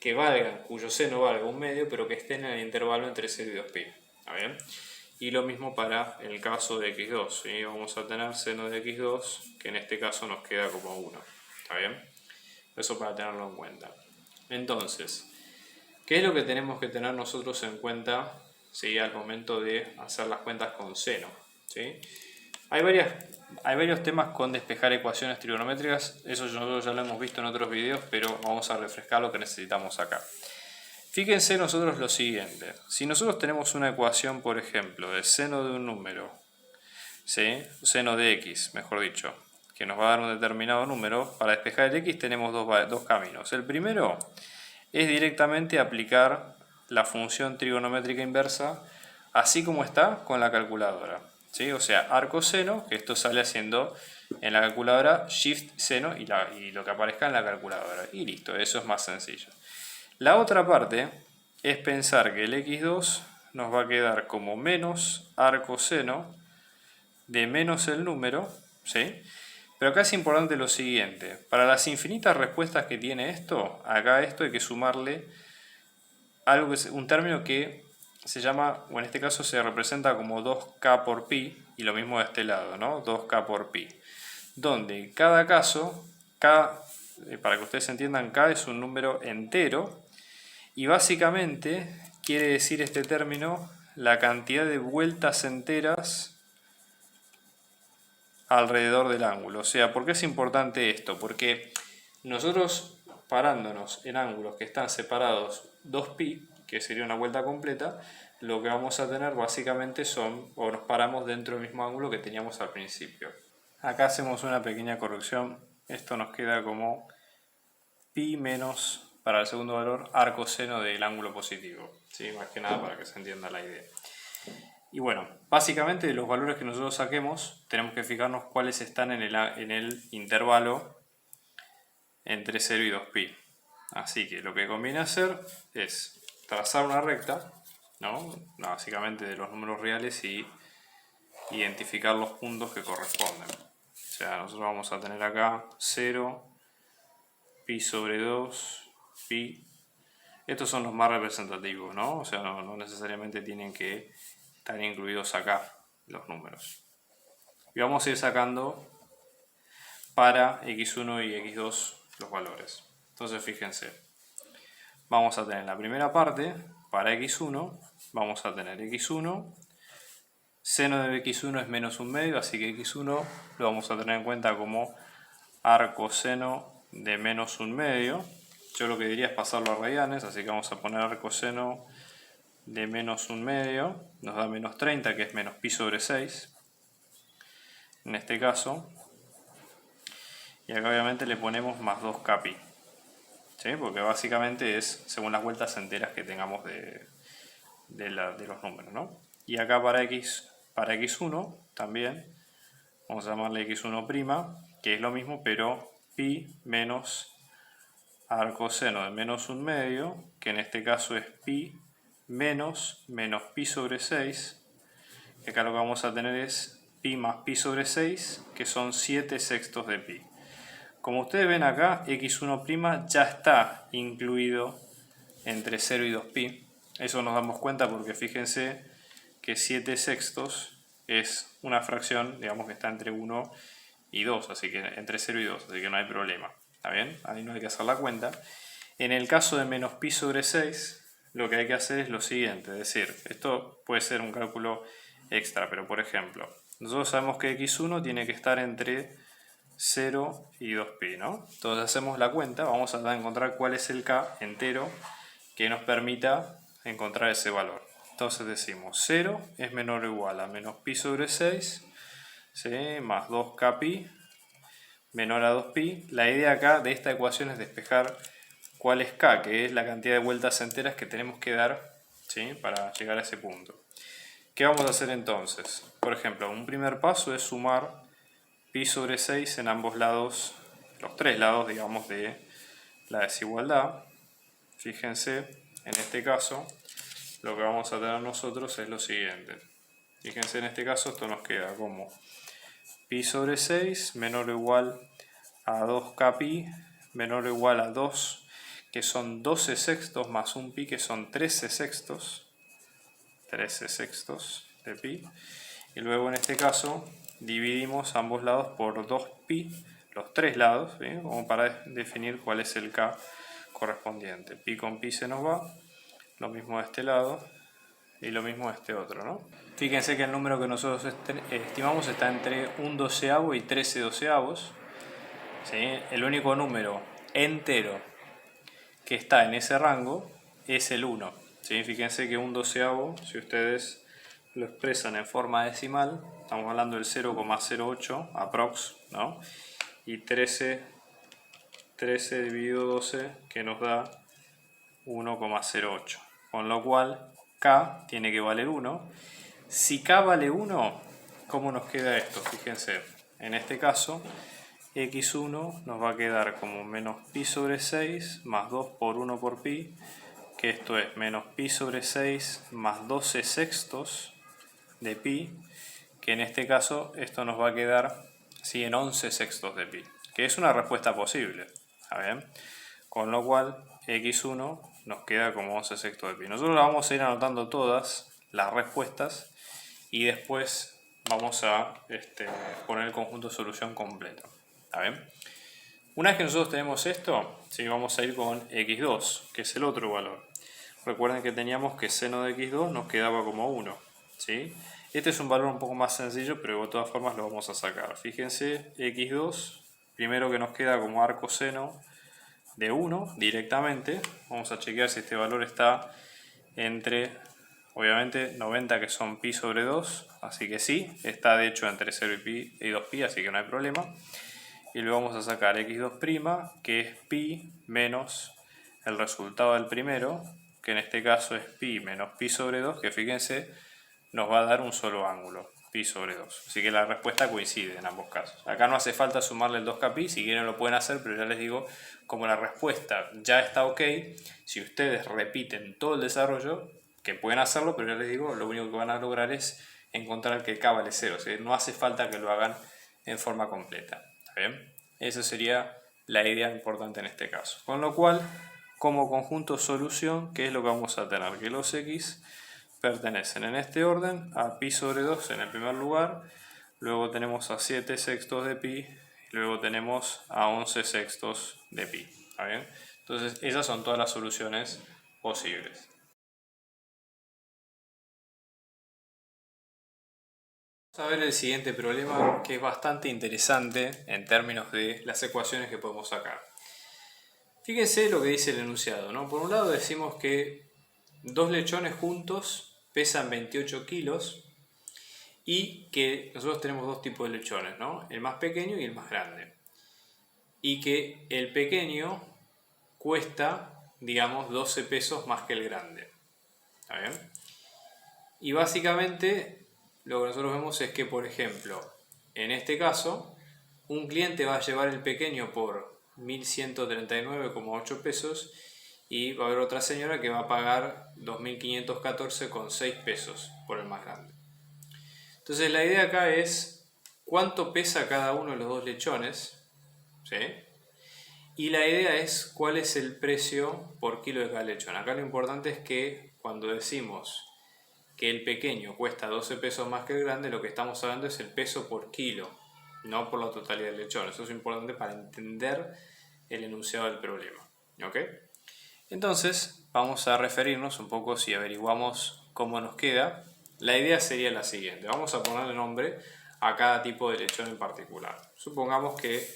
que valgan, cuyo seno valga 1/2, pero que estén en el intervalo entre 0 y 2pi. ¿Está bien? Y lo mismo para el caso de x2. ¿Sí? Vamos a tener seno de x2, que en este caso nos queda como 1. ¿Está bien? Eso para tenerlo en cuenta. Entonces, ¿qué es lo que tenemos que tener nosotros en cuenta, ¿sí? Al momento de hacer las cuentas con seno? ¿Sí? Hay varios temas con despejar ecuaciones trigonométricas, eso nosotros ya lo hemos visto en otros videos, pero vamos a refrescar lo que necesitamos acá. Fíjense nosotros lo siguiente, si nosotros tenemos una ecuación, por ejemplo, de seno de un número, ¿sí? Seno de x, mejor dicho, que nos va a dar un determinado número, para despejar el x tenemos dos caminos. El primero es directamente aplicar la función trigonométrica inversa, así como está con la calculadora. ¿Sí? O sea, arco seno, que esto sale haciendo en la calculadora shift seno y lo que aparezca en la calculadora. Y listo, eso es más sencillo. La otra parte es pensar que el x2 nos va a quedar como menos arco seno de menos el número, ¿sí? Pero acá es importante lo siguiente, para las infinitas respuestas que tiene esto, acá esto hay que sumarle algo un término que se llama, o en este caso se representa como 2k por pi, y lo mismo de este lado, ¿no? 2k por pi, donde cada caso, k, para que ustedes entiendan, k es un número entero, y básicamente quiere decir este término la cantidad de vueltas enteras alrededor del ángulo. O sea, ¿por qué es importante esto? Porque nosotros, parándonos en ángulos que están separados 2pi, que sería una vuelta completa, lo que vamos a tener básicamente son, o nos paramos dentro del mismo ángulo que teníamos al principio. Acá hacemos una pequeña corrección, esto nos queda como pi menos, para el segundo valor, arco seno del ángulo positivo, ¿sí? Más que nada para que se entienda la idea. Y bueno, básicamente de los valores que nosotros saquemos, tenemos que fijarnos cuáles están en el intervalo entre 0 y 2pi. Así que lo que conviene hacer es trazar una recta, ¿no? Básicamente de los números reales, y identificar los puntos que corresponden. O sea, nosotros vamos a tener acá 0, pi sobre 2, pi. Estos son los más representativos, ¿no? O sea, no necesariamente tienen que estar incluidos acá los números. Y vamos a ir sacando para x1 y x2 los valores. Entonces fíjense, vamos a tener la primera parte, para x1, vamos a tener x1, seno de x1 es menos 1/2, así que x1 lo vamos a tener en cuenta como arco seno de menos 1/2. Yo lo que diría es pasarlo a radianes, así que vamos a poner arco seno de menos 1/2 nos da menos 30, que es menos pi sobre 6, en este caso. Y acá obviamente le ponemos más 2k pi, ¿sí? Porque básicamente es según las vueltas enteras que tengamos de los números, ¿no? Y acá para x1 también vamos a llamarle x1', que es lo mismo, pero pi menos arcoseno de menos 1/2, que en este caso es pi menos pi sobre 6. Y acá lo que vamos a tener es pi más pi sobre 6, que son 7/6 de pi. Como ustedes ven acá, x1' ya está incluido entre 0 y 2pi. Eso nos damos cuenta porque fíjense que 7/6 es una fracción, digamos que está entre 1 y 2, así que entre 0 y 2, así que no hay problema. ¿Está bien? Ahí no hay que hacer la cuenta. En el caso de menos pi sobre 6, lo que hay que hacer es lo siguiente, es decir, esto puede ser un cálculo extra, pero por ejemplo, nosotros sabemos que x1 tiene que estar entre 0 y 2pi, ¿no? Entonces hacemos la cuenta, vamos a encontrar cuál es el k entero que nos permita encontrar ese valor. Entonces decimos 0 es menor o igual a menos pi sobre 6, ¿sí? Más 2k pi menor a 2pi. La idea acá de esta ecuación es despejar cuál es k, que es la cantidad de vueltas enteras que tenemos que dar, ¿sí? Para llegar a ese punto. ¿Qué vamos a hacer entonces? Por ejemplo, un primer paso es sumar pi sobre 6 en ambos lados, los tres lados, digamos, de la desigualdad. Fíjense, en este caso, lo que vamos a tener nosotros es lo siguiente. Fíjense, en este caso, esto nos queda como pi sobre 6 menor o igual a 2k pi menor o igual a 2, que son 12/6, más un pi, que son 13/6 de pi. Y luego, en este caso, dividimos ambos lados por 2pi, los tres lados, ¿sí? Como para definir cuál es el k correspondiente. Pi con pi se nos va, lo mismo de este lado y lo mismo de este otro, ¿no? Fíjense que el número que nosotros estimamos está entre 1/12 y 13/12, ¿sí? El único número entero que está en ese rango es el 1, ¿sí? Fíjense que 1/12, si ustedes lo expresan en forma decimal, estamos hablando del 0,08 aprox, ¿no? Y 13 dividido 12, que nos da 1,08, con lo cual k tiene que valer 1. Si k vale 1, ¿cómo nos queda esto? Fíjense, en este caso x1 nos va a quedar como menos pi sobre 6 más 2 por 1 por pi, que esto es menos pi sobre 6 más 12/6 de pi, que en este caso esto nos va a quedar, ¿sí?, en 11/6 de pi, que es una respuesta posible, ¿está bien? Con lo cual x1 nos queda como 11/6 de pi. Nosotros vamos a ir anotando todas las respuestas y después vamos a poner el conjunto de solución completo, ¿está bien? Una vez que nosotros tenemos esto, ¿sí?, vamos a ir con x2, que es el otro valor. Recuerden que teníamos que seno de x2 nos quedaba como 1, ¿sí? Este es un valor un poco más sencillo, pero de todas formas lo vamos a sacar. Fíjense, x2, primero que nos queda como arcoseno de 1 directamente. Vamos a chequear si este valor está entre, obviamente, 90, que son pi sobre 2, así que sí, está de hecho entre 0 y 2pi, así que no hay problema. Y luego vamos a sacar x2', que es pi menos el resultado del primero, que en este caso es pi menos pi sobre 2, que fíjense, nos va a dar un solo ángulo, pi sobre 2. Así que la respuesta coincide en ambos casos. Acá no hace falta sumarle el 2k pi, si quieren lo pueden hacer, pero ya les digo, como la respuesta ya está ok, si ustedes repiten todo el desarrollo, que pueden hacerlo, pero ya les digo, lo único que van a lograr es encontrar que k vale 0. O sea, no hace falta que lo hagan en forma completa. ¿Está bien? Esa sería la idea importante en este caso. Con lo cual, como conjunto solución, ¿qué es lo que vamos a tener? Que los x pertenecen en este orden a pi sobre 2 en el primer lugar, luego tenemos a 7/6 de pi, y luego tenemos a 11/6 de pi. ¿Está bien? Entonces esas son todas las soluciones posibles. Vamos a ver el siguiente problema, que es bastante interesante en términos de las ecuaciones que podemos sacar. Fíjense lo que dice el enunciado, ¿no? Por un lado decimos que dos lechones juntos pesan 28 kilos y que nosotros tenemos dos tipos de lechones, ¿no? El más pequeño y el más grande. Y que el pequeño cuesta, digamos, 12 pesos más que el grande. ¿Está bien? Y básicamente lo que nosotros vemos es que, por ejemplo, en este caso, un cliente va a llevar el pequeño por 1.139,8 pesos y va a haber otra señora que va a pagar 2.514,6 pesos por el más grande. Entonces la idea acá es cuánto pesa cada uno de los dos lechones, ¿sí? Y la idea es cuál es el precio por kilo de cada lechón. Acá lo importante es que cuando decimos que el pequeño cuesta 12 pesos más que el grande, lo que estamos hablando es el peso por kilo, no por la totalidad del lechón. Eso es importante para entender el enunciado del problema. ¿Ok? Entonces, vamos a referirnos un poco, si averiguamos cómo nos queda. La idea sería la siguiente. Vamos a ponerle nombre a cada tipo de lechón en particular. Supongamos que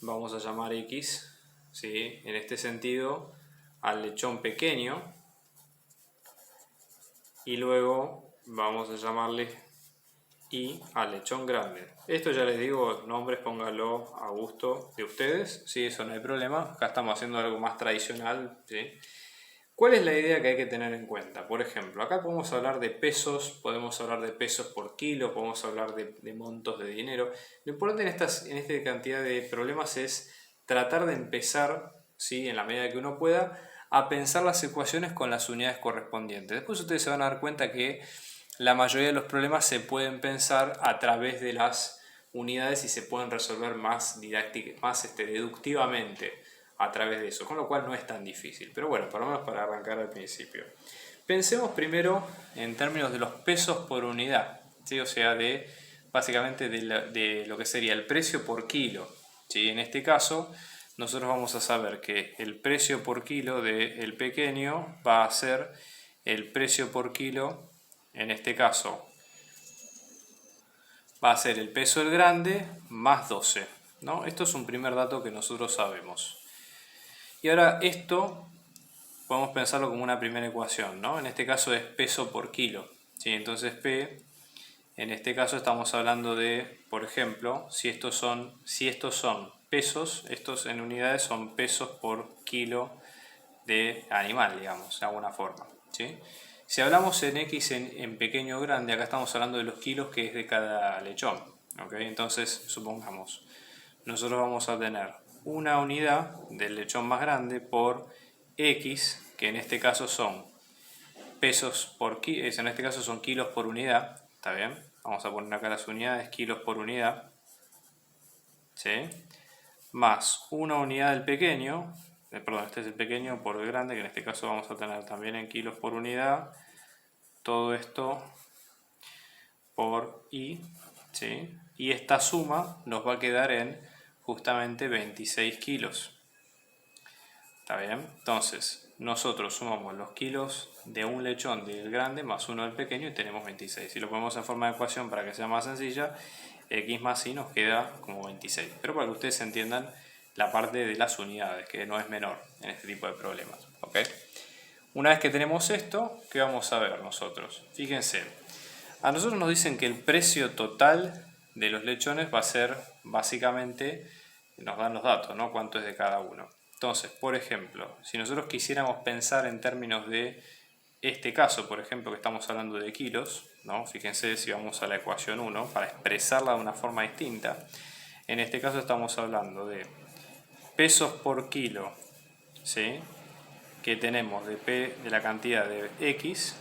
vamos a llamar X, ¿sí? En este sentido, al lechón pequeño. Y luego vamos a llamarle Y al lechón grande. Esto ya les digo, nombres pónganlo a gusto de ustedes, ¿sí? Eso no hay problema. Acá estamos haciendo algo más tradicional, ¿sí? ¿Cuál es la idea que hay que tener en cuenta? Por ejemplo, acá podemos hablar de pesos, podemos hablar de pesos por kilo, podemos hablar de montos de dinero. Lo importante en esta cantidad de problemas es tratar de empezar, ¿sí? En la medida que uno pueda, a pensar las ecuaciones con las unidades correspondientes. Después ustedes se van a dar cuenta que la mayoría de los problemas se pueden pensar a través de las unidades y se pueden resolver más deductivamente a través de eso, con lo cual no es tan difícil. Pero bueno, por lo menos para arrancar al principio. Pensemos primero en términos de los pesos por unidad, ¿sí? O sea, básicamente de lo que sería el precio por kilo, ¿sí? En este caso, nosotros vamos a saber que el precio por kilo del pequeño va a ser el precio por kilo, en este caso, va a ser el peso del grande más 12, ¿no? Esto es un primer dato que nosotros sabemos. Y ahora esto podemos pensarlo como una primera ecuación, ¿no? En este caso es peso por kilo, ¿sí? Entonces P, en este caso estamos hablando de, por ejemplo, si estos son pesos, estos en unidades son pesos por kilo de animal, digamos, de alguna forma, ¿sí? Si hablamos en X en pequeño o grande, acá estamos hablando de los kilos que es de cada lechón, ¿ok? Entonces, supongamos, nosotros vamos a tener una unidad del lechón más grande por X, que en este caso son pesos por kilo, en este caso son kilos por unidad, ¿está bien? Vamos a poner acá las unidades, kilos por unidad, ¿sí? Más una unidad del pequeño, perdón, este es el pequeño por el grande, que en este caso vamos a tener también en kilos por unidad, todo esto por I, ¿sí? Y esta suma nos va a quedar en justamente 26 kilos. ¿Está bien? Entonces, nosotros sumamos los kilos de un lechón del grande más uno del pequeño y tenemos 26. Si lo ponemos en forma de ecuación para que sea más sencilla, X más Y nos queda como 26. Pero para que ustedes entiendan la parte de las unidades, que no es menor en este tipo de problemas. ¿Ok? Una vez que tenemos esto, ¿qué vamos a ver nosotros? Fíjense, a nosotros nos dicen que el precio total de los lechones va a ser básicamente, nos dan los datos, ¿no? Cuánto es de cada uno. Entonces, por ejemplo, si nosotros quisiéramos pensar en términos de este caso, por ejemplo, que estamos hablando de kilos, ¿no? Fíjense si vamos a la ecuación 1 para expresarla de una forma distinta. En este caso estamos hablando de pesos por kilo, ¿sí? Que tenemos de la cantidad de X.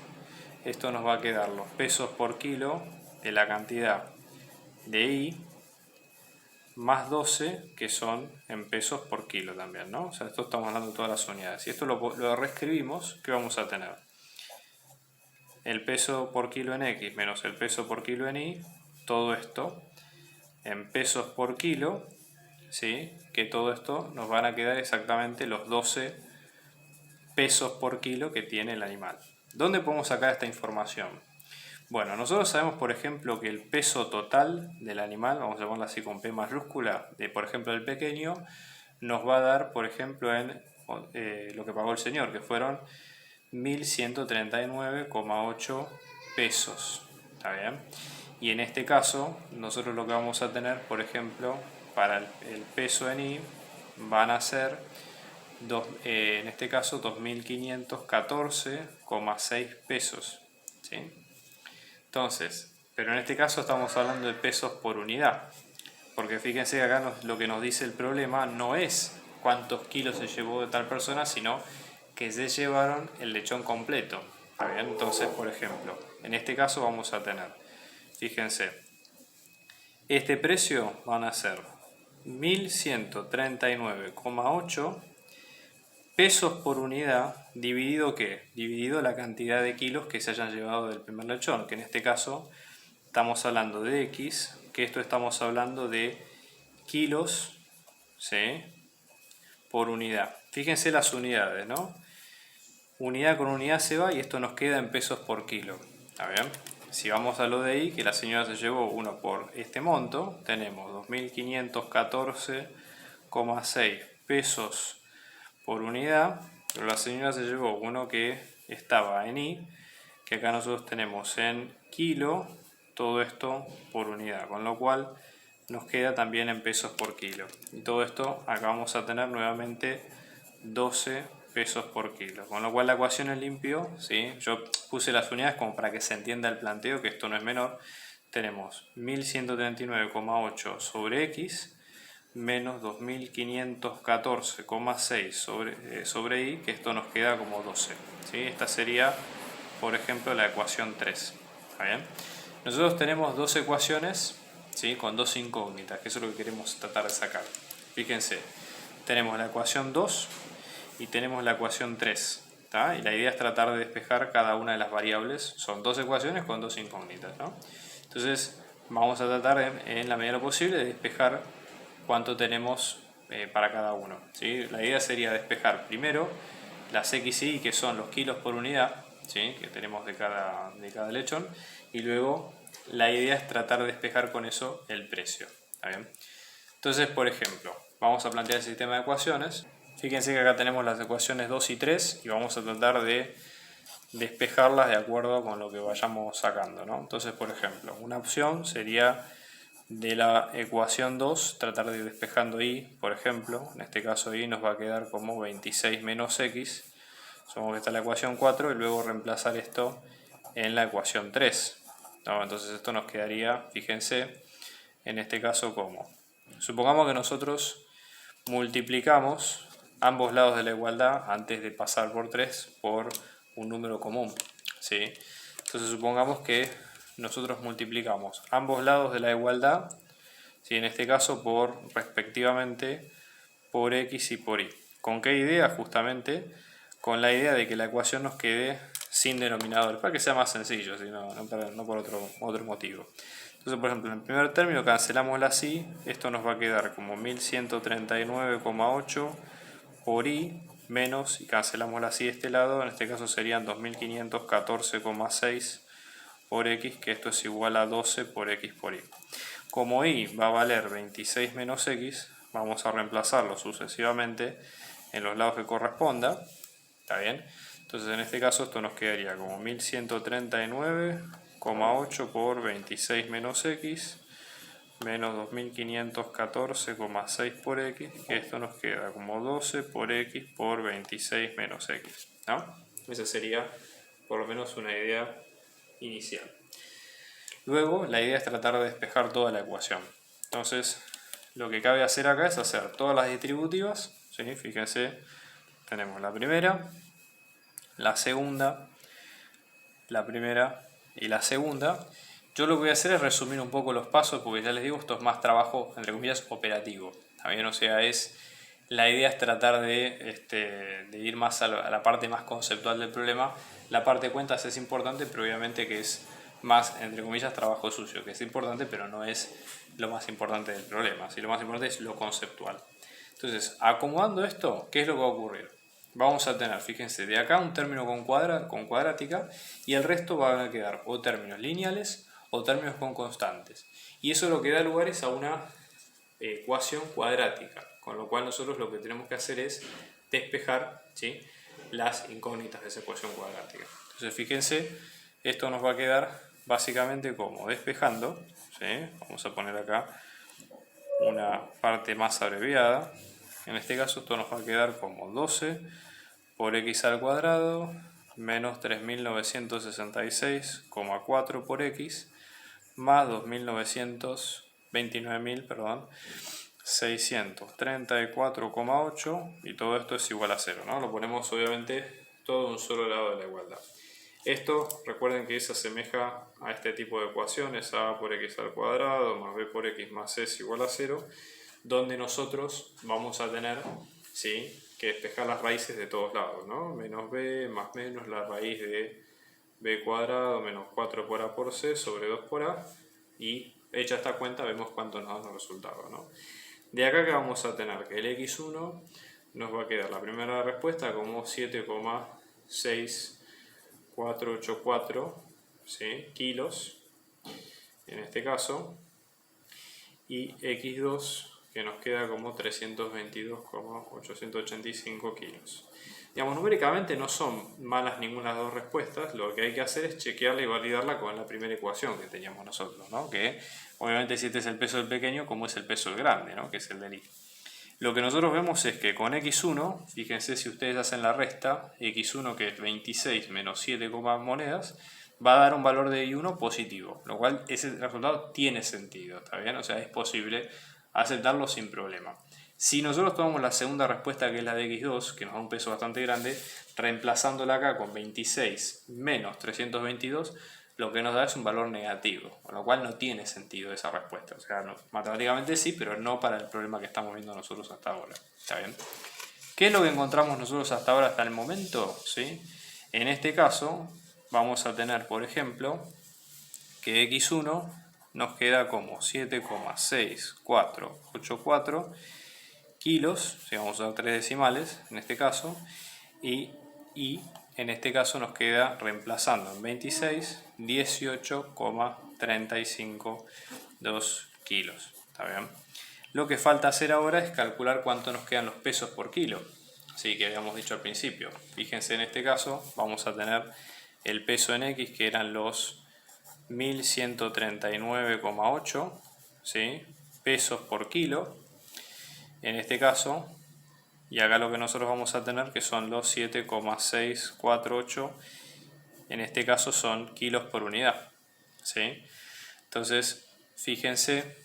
Esto nos va a quedar los pesos por kilo de la cantidad de Y más 12, que son en pesos por kilo también, ¿no? O sea, esto estamos hablando de todas las unidades. Si esto lo reescribimos, ¿qué vamos a tener? El peso por kilo en X menos el peso por kilo en Y, todo esto en pesos por kilo, ¿sí? Que todo esto nos van a quedar exactamente los 12 pesos por kilo que tiene el animal. ¿Dónde podemos sacar esta información? Bueno, nosotros sabemos, por ejemplo, que el peso total del animal, vamos a llamarlo así con P mayúscula, de por ejemplo el pequeño, nos va a dar, por ejemplo, en lo que pagó el señor, que fueron 1139,8 pesos. ¿Está bien? Y en este caso, nosotros lo que vamos a tener, por ejemplo, para el peso en I, van a ser, en este caso, 2.514,6 pesos. ¿Sí? Entonces, pero en este caso estamos hablando de pesos por unidad. Porque fíjense que acá lo que nos dice el problema no es cuántos kilos se llevó de tal persona, sino que se llevaron el lechón completo. ¿Está bien? Entonces, por ejemplo, en este caso vamos a tener, fíjense, este precio van a ser 1.139,8 pesos por unidad, dividido ¿qué? Dividido la cantidad de kilos que se hayan llevado del primer lechón, que en este caso estamos hablando de X, que esto estamos hablando de kilos, ¿sí?, por unidad. Fíjense las unidades, ¿no? Unidad con unidad se va y esto nos queda en pesos por kilo. ¿Está bien? Si vamos a lo de I, que la señora se llevó uno por este monto, tenemos 2.514,6 pesos por unidad, pero la señora se llevó uno que estaba en I, que acá nosotros tenemos en kilo, todo esto por unidad, con lo cual nos queda también en pesos por kilo. Y todo esto acá vamos a tener nuevamente 12 pesos por kilo, con lo cual la ecuación es limpio, ¿sí? Yo puse las unidades como para que se entienda el planteo, que esto no es menor. Tenemos 1139,8 sobre X menos 2514,6 sobre Y, que esto nos queda como 12. ¿Sí? Esta sería, por ejemplo, la ecuación 3. ¿Está bien? Nosotros tenemos dos ecuaciones, ¿sí?, con dos incógnitas, que eso es lo que queremos tratar de sacar. Fíjense, tenemos la ecuación 2 y tenemos la ecuación 3. ¿Tá? Y la idea es tratar de despejar cada una de las variables. Son dos ecuaciones con dos incógnitas, ¿no? Entonces vamos a tratar en la medida de lo posible de despejar cuánto tenemos para cada uno, ¿sí? La idea sería despejar primero las X y Y, que son los kilos por unidad, ¿sí?, que tenemos de cada lechón, y luego la idea es tratar de despejar con eso el precio. ¿Está bien? Entonces, por ejemplo, vamos a plantear el sistema de ecuaciones. Fíjense que acá tenemos las ecuaciones 2 y 3 y vamos a tratar de despejarlas de acuerdo con lo que vayamos sacando, ¿no? Entonces, por ejemplo, una opción sería de la ecuación 2 tratar de ir despejando Y, por ejemplo. En este caso Y nos va a quedar como 26 menos X. Supongamos que está la ecuación 4 y luego reemplazar esto en la ecuación 3. ¿No? Entonces esto nos quedaría, fíjense, en este caso como. Supongamos que nosotros multiplicamos ambos lados de la igualdad antes de pasar por 3 por un número común, ¿sí? Entonces supongamos que nosotros multiplicamos ambos lados de la igualdad, ¿sí?, en este caso por respectivamente por X y por Y. ¿Con qué idea? Justamente con la idea de que la ecuación nos quede sin denominador, para que sea más sencillo, ¿sí? no por otro motivo. Entonces, por ejemplo, en el primer término cancelamos la Y, esto nos va a quedar como 1139,8 por Y menos, y cancelamos la Y de este lado, en este caso serían 2514,6 por X, que esto es igual a 12 por X por Y. Como Y va a valer 26 menos X, vamos a reemplazarlo sucesivamente en los lados que corresponda. ¿Está bien? Entonces en este caso esto nos quedaría como 1139,8 por 26 menos X menos 2514,6 por X, que esto nos queda como 12 por X por 26 menos X, ¿no? Esa sería por lo menos una idea inicial. Luego la idea es tratar de despejar toda la ecuación. Entonces lo que cabe hacer acá es hacer todas las distributivas, ¿sí? Fíjense, tenemos la primera, la segunda, la primera y la segunda. Yo lo que voy a hacer es resumir un poco los pasos, porque ya les digo, esto es más trabajo, entre comillas, operativo. ¿También? O sea, la idea es tratar de ir más a la parte más conceptual del problema. La parte de cuentas es importante, pero obviamente que es más, entre comillas, trabajo sucio, que es importante, pero no es lo más importante del problema. ¿Sí? Lo más importante es lo conceptual. Entonces, acomodando esto, ¿qué es lo que va a ocurrir? Vamos a tener, fíjense, de acá un término con cuadrática y el resto van a quedar o términos lineales o términos con constantes. Y eso lo que da lugar es a una ecuación cuadrática, con lo cual nosotros lo que tenemos que hacer es despejar, ¿sí?, las incógnitas de esa ecuación cuadrática. Entonces fíjense, esto nos va a quedar básicamente como despejando, ¿sí? Vamos a poner acá una parte más abreviada. En este caso esto nos va a quedar como 12 por x al cuadrado menos 3966,4 por x más 634,8 y todo esto es igual a 0, ¿no? Lo ponemos obviamente todo en un solo lado de la igualdad. Esto, recuerden que se asemeja a este tipo de ecuaciones, a por x al cuadrado más b por x más c es igual a 0, donde nosotros vamos a tener, ¿sí?, que despejar las raíces de todos lados, ¿no? Menos b más menos la raíz de b cuadrado menos 4 por a por c sobre 2 por a, y hecha esta cuenta vemos cuánto nos da el resultado, ¿no? De acá que vamos a tener que el x1 nos va a quedar la primera respuesta como 7,6484, ¿sí?, kilos en este caso, y x2 que nos queda como 322,885 kilos. Digamos, numéricamente no son malas ninguna de las dos respuestas, lo que hay que hacer es chequearla y validarla con la primera ecuación que teníamos nosotros, ¿no? Que obviamente si este es el peso del pequeño, ¿cómo es el peso del grande?, ¿no? Que es el del y. Lo que nosotros vemos es que con x1, fíjense si ustedes hacen la resta, x1 que es 26 menos 7 monedas, va a dar un valor de y1 positivo, lo cual ese resultado tiene sentido, ¿está bien? O sea, es posible aceptarlo sin problema. Si nosotros tomamos la segunda respuesta, que es la de x2, que nos da un peso bastante grande, reemplazándola acá con 26 menos 322, lo que nos da es un valor negativo, con lo cual no tiene sentido esa respuesta. O sea, no, matemáticamente sí, pero no para el problema que estamos viendo nosotros hasta ahora. ¿Está bien? ¿Qué es lo que encontramos nosotros hasta ahora, hasta el momento? ¿Sí? En este caso, vamos a tener, por ejemplo, que x1 nos queda como 7,6484 kilos, si vamos a usar 3 decimales en este caso, y en este caso nos queda, reemplazando en 26, 18,352 kilos. ¿Está bien? Lo que falta hacer ahora es calcular cuánto nos quedan los pesos por kilo. Así que habíamos dicho al principio. Fíjense, en este caso vamos a tener el peso en x, que eran los 1139,8, ¿sí?, pesos por kilo en este caso, y acá lo que nosotros vamos a tener que son los 7,648, en este caso son kilos por unidad, ¿sí? Entonces fíjense,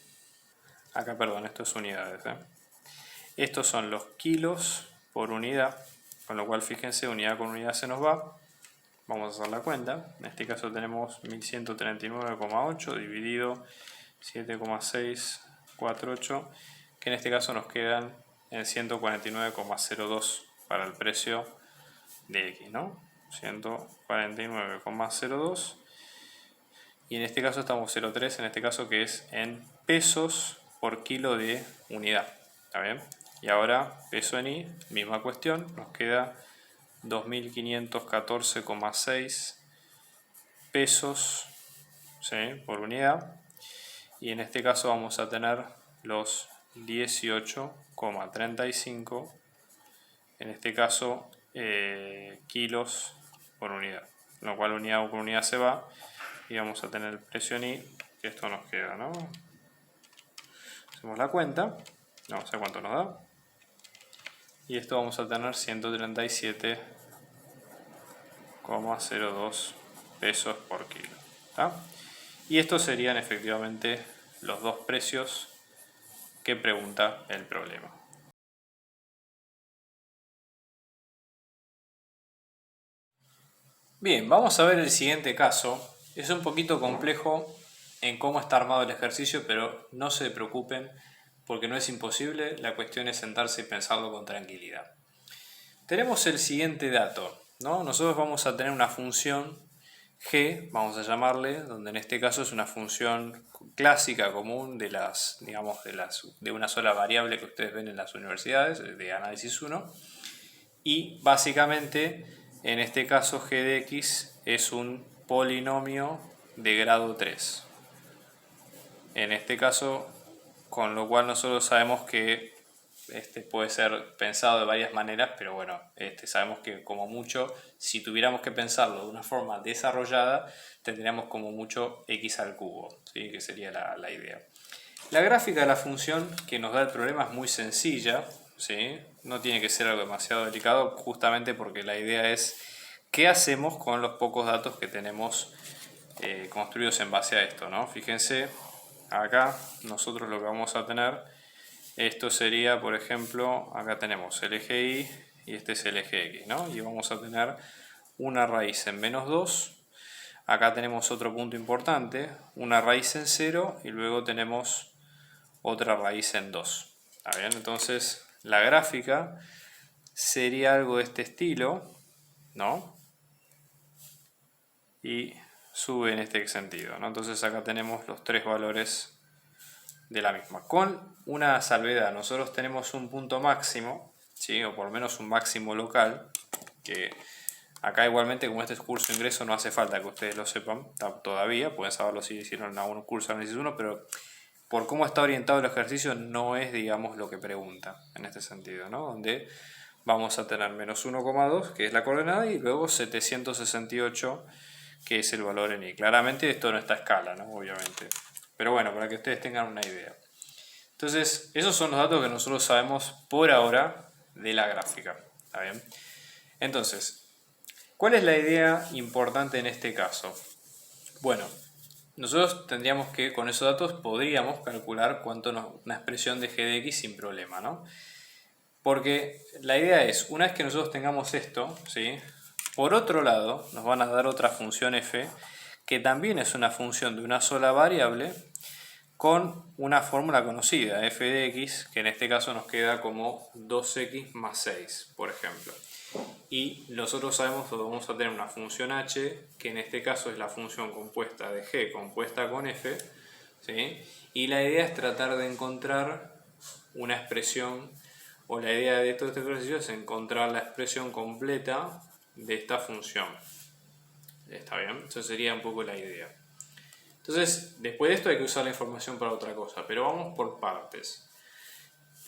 acá perdón, esto es unidades, ¿eh? Estos son los kilos por unidad, con lo cual fíjense, unidad con unidad se nos va. Vamos a hacer la cuenta. En este caso tenemos 1139,8 dividido 7,648, que en este caso nos quedan en 149,02 para el precio de x, ¿no? 149,02, y en este caso estamos 0,3, en este caso que es en pesos por kilo de unidad. ¿Está bien? Y ahora peso en y, misma cuestión, nos queda 2.514,6 pesos, ¿sí?, por unidad, y en este caso vamos a tener los 18,35, en este caso kilos por unidad, lo cual unidad por unidad se va y vamos a tener el precio en y, que esto nos queda, ¿no? Hacemos la cuenta, vamos a ver cuánto nos da, y esto vamos a tener 137,02 pesos por kilo. ¿Tá? Y estos serían efectivamente los dos precios que pregunta el problema. Bien, vamos a ver el siguiente caso. Es un poquito complejo en cómo está armado el ejercicio, pero no se preocupen porque no es imposible, la cuestión es sentarse y pensarlo con tranquilidad. Tenemos el siguiente dato, ¿no? Nosotros vamos a tener una función g, vamos a llamarle, donde en este caso es una función clásica común de las, digamos, de una sola variable que ustedes ven en las universidades de análisis 1, y básicamente en este caso g de x es un polinomio de grado 3. En este caso, con lo cual nosotros sabemos que puede ser pensado de varias maneras, pero bueno, sabemos que como mucho, si tuviéramos que pensarlo de una forma desarrollada, tendríamos como mucho x al cubo, ¿sí? Que sería la idea. La gráfica de la función que nos da el problema es muy sencilla, ¿sí? No tiene que ser algo demasiado delicado, justamente porque la idea es qué hacemos con los pocos datos que tenemos construidos en base a esto, ¿no? Fíjense, acá nosotros lo que vamos a tener, esto sería, por ejemplo, acá tenemos el eje Y y este es el eje X, ¿no? Y vamos a tener una raíz en menos 2. Acá tenemos otro punto importante, una raíz en 0 y luego tenemos otra raíz en 2. ¿Está bien? Entonces la gráfica sería algo de este estilo, ¿no? Y sube en este sentido, ¿no? Entonces acá tenemos los tres valores de la misma. Con una salvedad, nosotros tenemos un punto máximo, ¿sí? O por lo menos un máximo local, que acá igualmente como este es curso de ingreso no hace falta que ustedes lo sepan todavía, pueden saberlo si hicieron algún curso de análisis 1, pero por cómo está orientado el ejercicio no es, digamos, lo que pregunta en este sentido, ¿no? Donde vamos a tener menos 1,2, que es la coordenada, y luego 768, que es el valor en Y. Claramente esto no está a escala, ¿no? Obviamente. Pero bueno, para que ustedes tengan una idea. Entonces, esos son los datos que nosotros sabemos por ahora de la gráfica. ¿Está bien? Entonces, ¿cuál es la idea importante en este caso? Bueno, nosotros tendríamos que, con esos datos, podríamos calcular una expresión de g de x sin problema, ¿no? Porque la idea es, una vez que nosotros tengamos esto, ¿sí? Por otro lado, nos van a dar otra función f, que también es una función de una sola variable, con una fórmula conocida, f de x, que en este caso nos queda como 2x más 6, por ejemplo. Y nosotros sabemos que vamos a tener una función h, que en este caso es la función compuesta de g compuesta con f, ¿sí? Y la idea es tratar de encontrar una expresión, o la idea de todo este ejercicio es encontrar la expresión completa de esta función. ¿Está bien? Eso sería un poco la idea. Entonces, después de esto hay que usar la información para otra cosa, pero vamos por partes.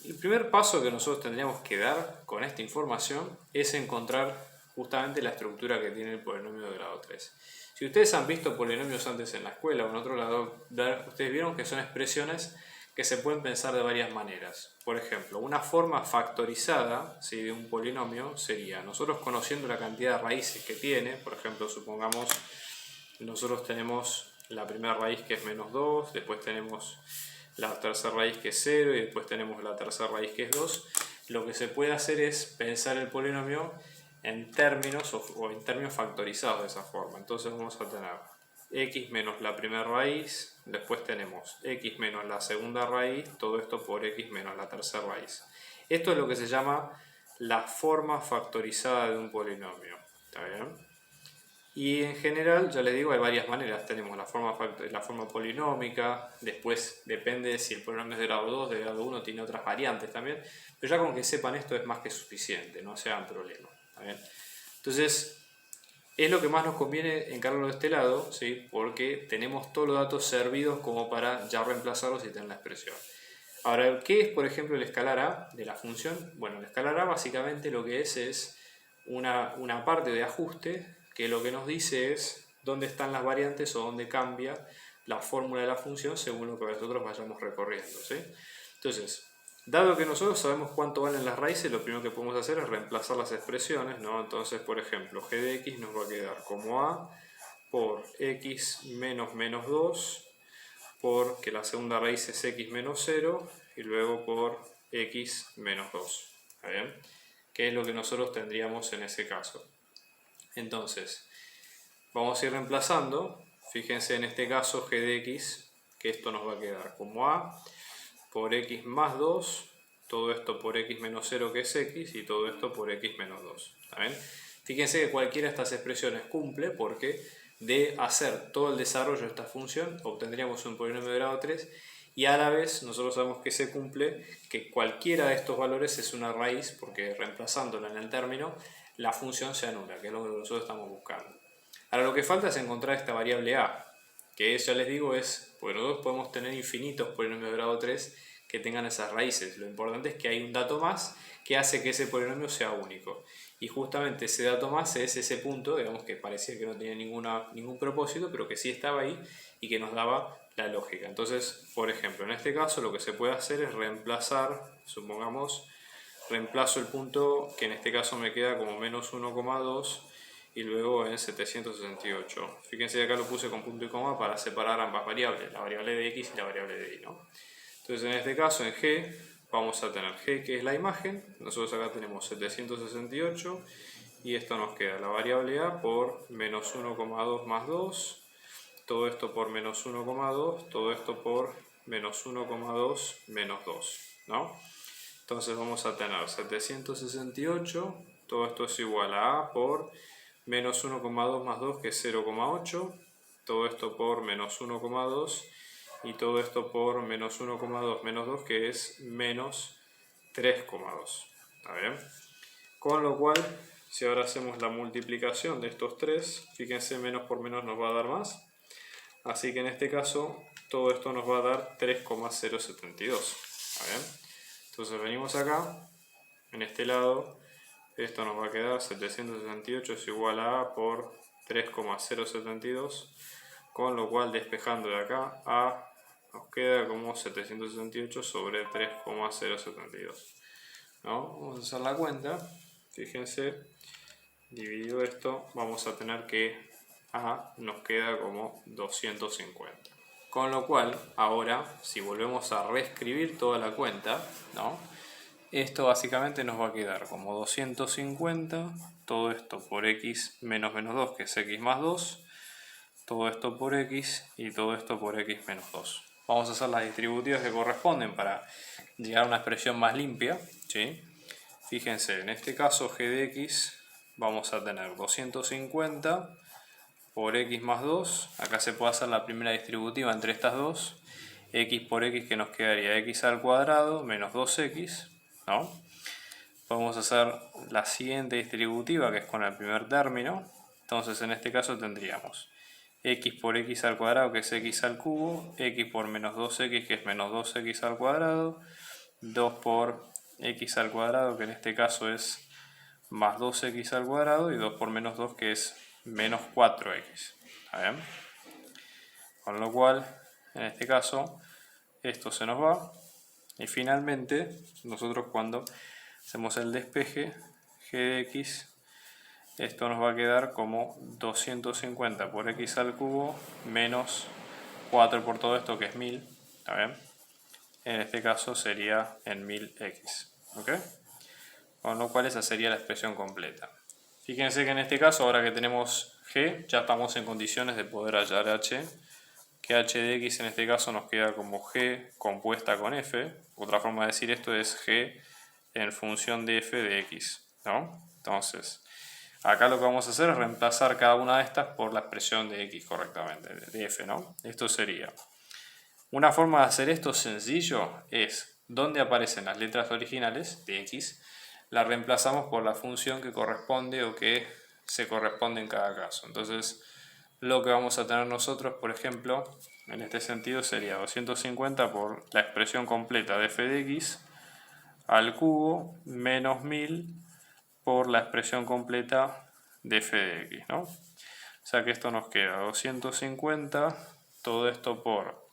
El primer paso que nosotros tendríamos que dar con esta información es encontrar justamente la estructura que tiene el polinomio de grado 3. Si ustedes han visto polinomios antes en la escuela o en otro lado, ustedes vieron que son expresiones que se pueden pensar de varias maneras. Por ejemplo, una forma factorizada, ¿sí?, de un polinomio sería, nosotros conociendo la cantidad de raíces que tiene, por ejemplo, supongamos, nosotros tenemos la primera raíz que es menos 2, después tenemos la tercera raíz que es 0 y después tenemos la tercera raíz que es 2. Lo que se puede hacer es pensar el polinomio en términos o en términos factorizados de esa forma. Entonces vamos a tener x menos la primera raíz, después tenemos x menos la segunda raíz, todo esto por x menos la tercera raíz. Esto es lo que se llama la forma factorizada de un polinomio. ¿Está bien? Y en general, ya les digo, hay varias maneras. Tenemos la forma polinómica, después depende si el polinomio es de grado 2, de grado 1, tiene otras variantes también. Pero ya con que sepan esto es más que suficiente, no se hagan problema. ¿Está bien? Entonces, es lo que más nos conviene encargarlo de este lado, ¿sí? Porque tenemos todos los datos servidos como para ya reemplazarlos y tener la expresión. Ahora, ¿qué es, por ejemplo, el escalar a de la función? Bueno, el escalar a básicamente lo que es una parte de ajuste que lo que nos dice es dónde están las variantes o dónde cambia la fórmula de la función según lo que nosotros vayamos recorriendo, ¿sí? Entonces, dado que nosotros sabemos cuánto valen las raíces, lo primero que podemos hacer es reemplazar las expresiones, ¿no? Entonces, por ejemplo, g de x nos va a quedar como a por x menos menos 2, por que la segunda raíz es x menos 0 y luego por x menos 2. ¿Está bien? ¿Qué es lo que nosotros tendríamos en ese caso? Entonces, vamos a ir reemplazando. Fíjense en este caso g de x, que esto nos va a quedar como a por x más 2, todo esto por x menos 0 que es x y todo esto por x menos 2. ¿Está bien? Fíjense que cualquiera de estas expresiones cumple porque de hacer todo el desarrollo de esta función obtendríamos un polinomio de grado 3 y a la vez nosotros sabemos que se cumple que cualquiera de estos valores es una raíz porque reemplazándola en el término la función se anula, que es lo que nosotros estamos buscando. Ahora lo que falta es encontrar esta variable a, que ya les digo es, porque nosotros podemos tener infinitos polinomios de grado 3 que tengan esas raíces. Lo importante es que hay un dato más que hace que ese polinomio sea único. Y justamente ese dato más es ese punto, digamos, que parecía que no tenía ningún propósito, pero que sí estaba ahí y que nos daba la lógica. Entonces, por ejemplo, en este caso lo que se puede hacer es reemplazar, supongamos, reemplazo el punto que en este caso me queda como menos 1,2 y luego en 768. Fíjense que acá lo puse con punto y coma para separar ambas variables, la variable de x y la variable de y, ¿no? Entonces en este caso en g vamos a tener g, que es la imagen. Nosotros acá tenemos 768 y esto nos queda la variable a por menos 1,2 más 2, todo esto por menos 1,2, todo esto por menos 1,2 menos 2, ¿no? Entonces vamos a tener 768, todo esto es igual a a por menos 1,2 más 2, que es 0,8, todo esto por menos 1,2 y todo esto por menos 1,2 menos 2, que es menos 3,2. ¿Está bien? Con lo cual, si ahora hacemos la multiplicación de estos tres, fíjense, menos por menos nos va a dar más. Así que en este caso, todo esto nos va a dar 3,072. ¿Está bien? Entonces venimos acá, en este lado, esto nos va a quedar 768 es igual a a por 3,072, con lo cual despejando de acá, a nos queda como 768 sobre 3,072. ¿No? Vamos a hacer la cuenta, fíjense, dividido esto, vamos a tener que a nos queda como 250. Con lo cual, ahora, si volvemos a reescribir toda la cuenta, ¿no? Esto básicamente nos va a quedar como 250, todo esto por x menos menos 2, que es x más 2, todo esto por x y todo esto por x menos 2. Vamos a hacer las distributivas que corresponden para llegar a una expresión más limpia, ¿sí? Fíjense, en este caso g de x vamos a tener 250 por x más 2, acá se puede hacer la primera distributiva entre estas dos, x por x que nos quedaría x al cuadrado menos 2x, ¿no? Podemos hacer la siguiente distributiva, que es con el primer término. Entonces en este caso tendríamos x por x al cuadrado, que es x al cubo, x por menos 2x, que es menos 2x al cuadrado, 2 por x al cuadrado, que en este caso es más 2x al cuadrado, y 2 por menos 2, que es menos 4x. ¿Está bien? Con lo cual, en este caso, esto se nos va. Y finalmente, nosotros cuando hacemos el despeje, g de x, esto nos va a quedar como 250 por x al cubo menos 4 por todo esto, que es 1000. ¿Está bien? En este caso sería en 1000x. ¿Ok? Con lo cual esa sería la expresión completa. Fíjense que en este caso, ahora que tenemos g, ya estamos en condiciones de poder hallar h, que h de x en este caso nos queda como g compuesta con f. Otra forma de decir esto es g en función de f de x, ¿no? Entonces, acá lo que vamos a hacer es reemplazar cada una de estas por la expresión de x correctamente, de f, ¿no? Esto sería, una forma de hacer esto sencillo es, donde aparecen las letras originales de x, la reemplazamos por la función que corresponde o que se corresponde en cada caso. Entonces, lo que vamos a tener nosotros, por ejemplo, en este sentido sería 250 por la expresión completa de f de x al cubo menos 1000 por la expresión completa de f de x, ¿no? O sea que esto nos queda 250, todo esto por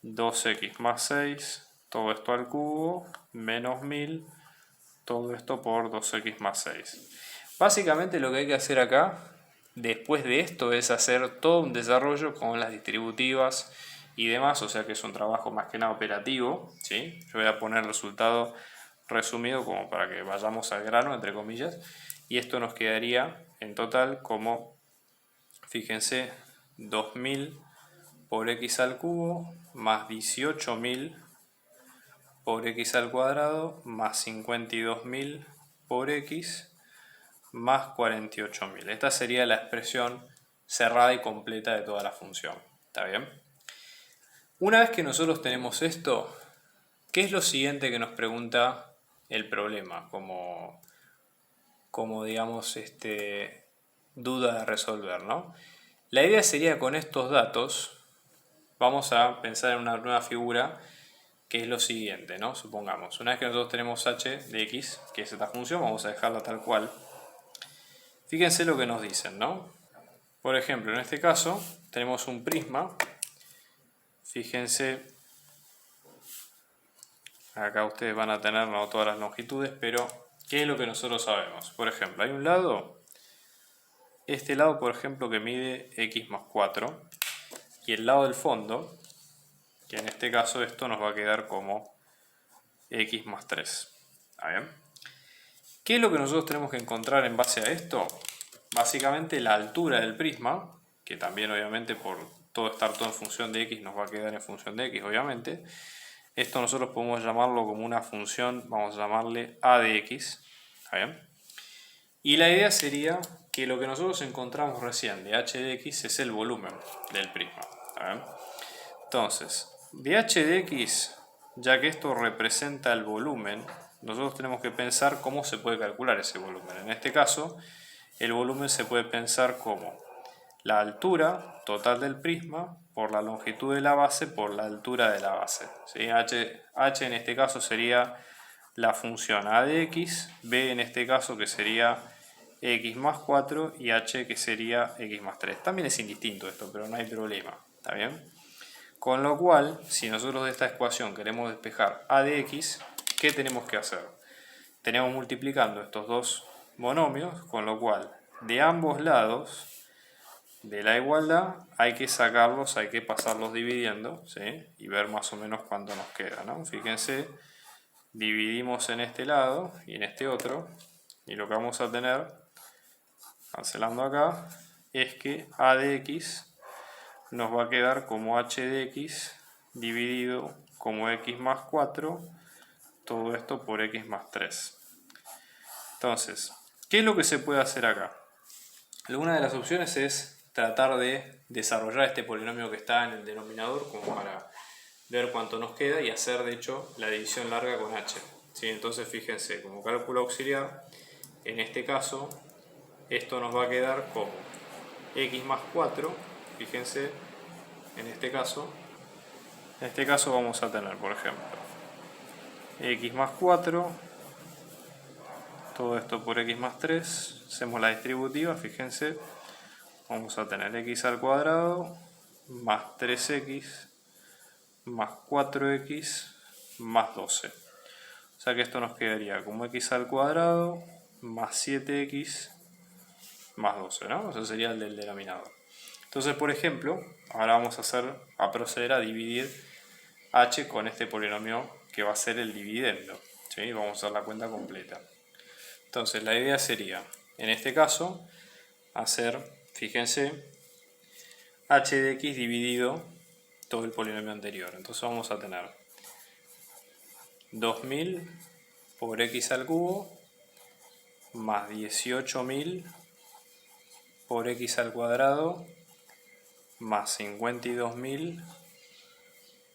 2x más 6, todo esto al cubo, menos 1000, todo esto por 2x más 6. Básicamente lo que hay que hacer acá, después de esto, es hacer todo un desarrollo con las distributivas y demás, o sea que es un trabajo más que nada operativo, ¿sí? Yo voy a poner el resultado resumido como para que vayamos al grano, entre comillas, y esto nos quedaría en total como, fíjense, 2000 por x al cubo más 18.000 por x al cuadrado más 52.000 por x más 48.000. Esta sería la expresión cerrada y completa de toda la función. ¿Está bien? Una vez que nosotros tenemos esto, ¿qué es lo siguiente que nos pregunta el problema? Como digamos, duda de resolver, ¿no? La idea sería con estos datos, vamos a pensar en una nueva figura que es lo siguiente, ¿no? Supongamos, una vez que nosotros tenemos h de x, que es esta función, vamos a dejarla tal cual. Fíjense lo que nos dicen, ¿no? Por ejemplo, en este caso tenemos un prisma. Fíjense, acá ustedes van a tener no todas las longitudes, pero ¿qué es lo que nosotros sabemos? Por ejemplo, hay un lado, este lado por ejemplo que mide x más 4, y el lado del fondo, que en este caso esto nos va a quedar como x más 3. ¿Está bien? ¿Qué es lo que nosotros tenemos que encontrar en base a esto? Básicamente la altura del prisma, que también obviamente por estar todo en función de x nos va a quedar en función de x obviamente. Esto nosotros podemos llamarlo como una función, vamos a llamarle a de x. ¿Está bien? Y la idea sería que lo que nosotros encontramos recién de h de x es el volumen del prisma. ¿Está bien? Entonces, de h de x, ya que esto representa el volumen, nosotros tenemos que pensar cómo se puede calcular ese volumen. En este caso, el volumen se puede pensar como la altura total del prisma por la longitud de la base por la altura de la base. ¿Sí? H en este caso sería la función a de x, b en este caso que sería x más 4 y h que sería x más 3. También es indistinto esto, pero no hay problema. ¿Está bien? Con lo cual, si nosotros de esta ecuación queremos despejar a de x, ¿qué tenemos que hacer? Tenemos multiplicando estos dos monomios, con lo cual de ambos lados de la igualdad hay que sacarlos, hay que pasarlos dividiendo, ¿sí? Y ver más o menos cuánto nos queda, ¿no? Fíjense, dividimos en este lado y en este otro, y lo que vamos a tener, cancelando acá, es que a de x nos va a quedar como h de x dividido como x más 4, todo esto por x más 3. Entonces, ¿qué es lo que se puede hacer acá? Una de las opciones es tratar de desarrollar este polinomio que está en el denominador como para ver cuánto nos queda y hacer de hecho la división larga con h. ¿Sí? Entonces fíjense, como cálculo auxiliar, en este caso esto nos va a quedar como x más 4, fíjense, en este caso vamos a tener, por ejemplo, x más 4, todo esto por x más 3, hacemos la distributiva, fíjense, vamos a tener x al cuadrado más 3x más 4x más 12. O sea que esto nos quedaría como x al cuadrado más 7x más 12, ¿no? Eso sería el del denominador. Entonces, por ejemplo, ahora vamos a proceder a dividir h con este polinomio que va a ser el dividendo. ¿Sí? Vamos a hacer la cuenta completa. Entonces, la idea sería, en este caso, hacer, fíjense, h de x dividido todo el polinomio anterior. Entonces vamos a tener 2000 por x al cubo más 18.000 por x al cuadrado más 52.000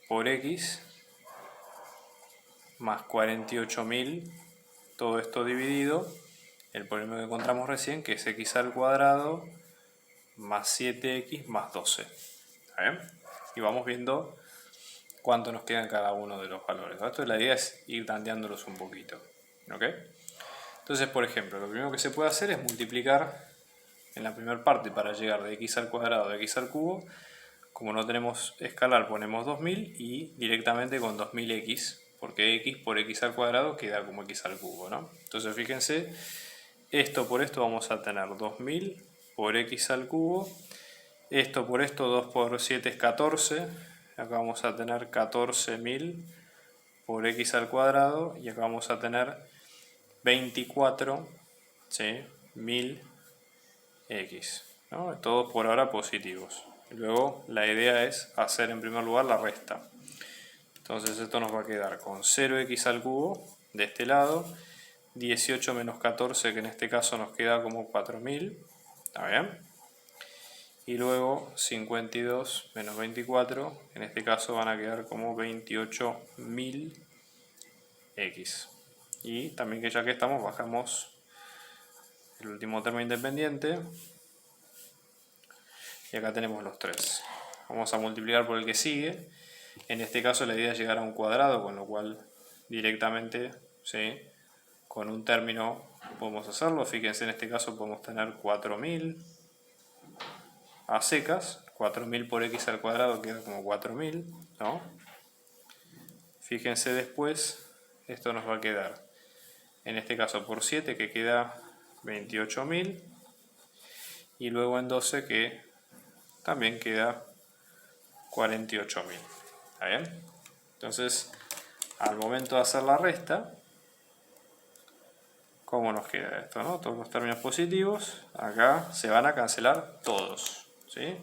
por x más 48.000, todo esto dividido el polinomio que encontramos recién, que es x al cuadrado más 7x más 12. ¿Está bien? Y vamos viendo cuánto nos queda en cada uno de los valores. Esto la idea es ir tanteándolos un poquito. ¿Ok? Entonces, por ejemplo, lo primero que se puede hacer es multiplicar en la primera parte para llegar de x al cuadrado a x al cubo. Como no tenemos escalar, ponemos 2000 y directamente con 2000x, porque x por x al cuadrado queda como x al cubo, ¿no? Entonces, fíjense, esto por esto vamos a tener 2000 por x al cubo. Esto por esto, 2 por 7 es 14. Acá vamos a tener 14.000 por x al cuadrado. Y acá vamos a tener 24, ¿sí? 1000x, ¿no? Todos por ahora positivos. Y luego la idea es hacer en primer lugar la resta. Entonces esto nos va a quedar con 0x al cubo de este lado. 18 menos 14, que en este caso nos queda como 4000. ¿Está bien? Y luego 52 menos 24, en este caso van a quedar como 28.000x. Y también que ya que estamos, bajamos el último término independiente. Y acá tenemos los 3. Vamos a multiplicar por el que sigue. En este caso la idea es llegar a un cuadrado, con lo cual directamente, ¿sí?, con un término podemos hacerlo. Fíjense, en este caso podemos tener 4000 a secas. 4000 por x al cuadrado queda como 4000, ¿no? Fíjense después, esto nos va a quedar, en este caso por 7, que queda 28.000. Y luego en 12, que también queda 48.000. ¿Está bien? Entonces, al momento de hacer la resta, ¿cómo nos queda esto, no? Todos los términos positivos, acá se van a cancelar todos, ¿sí?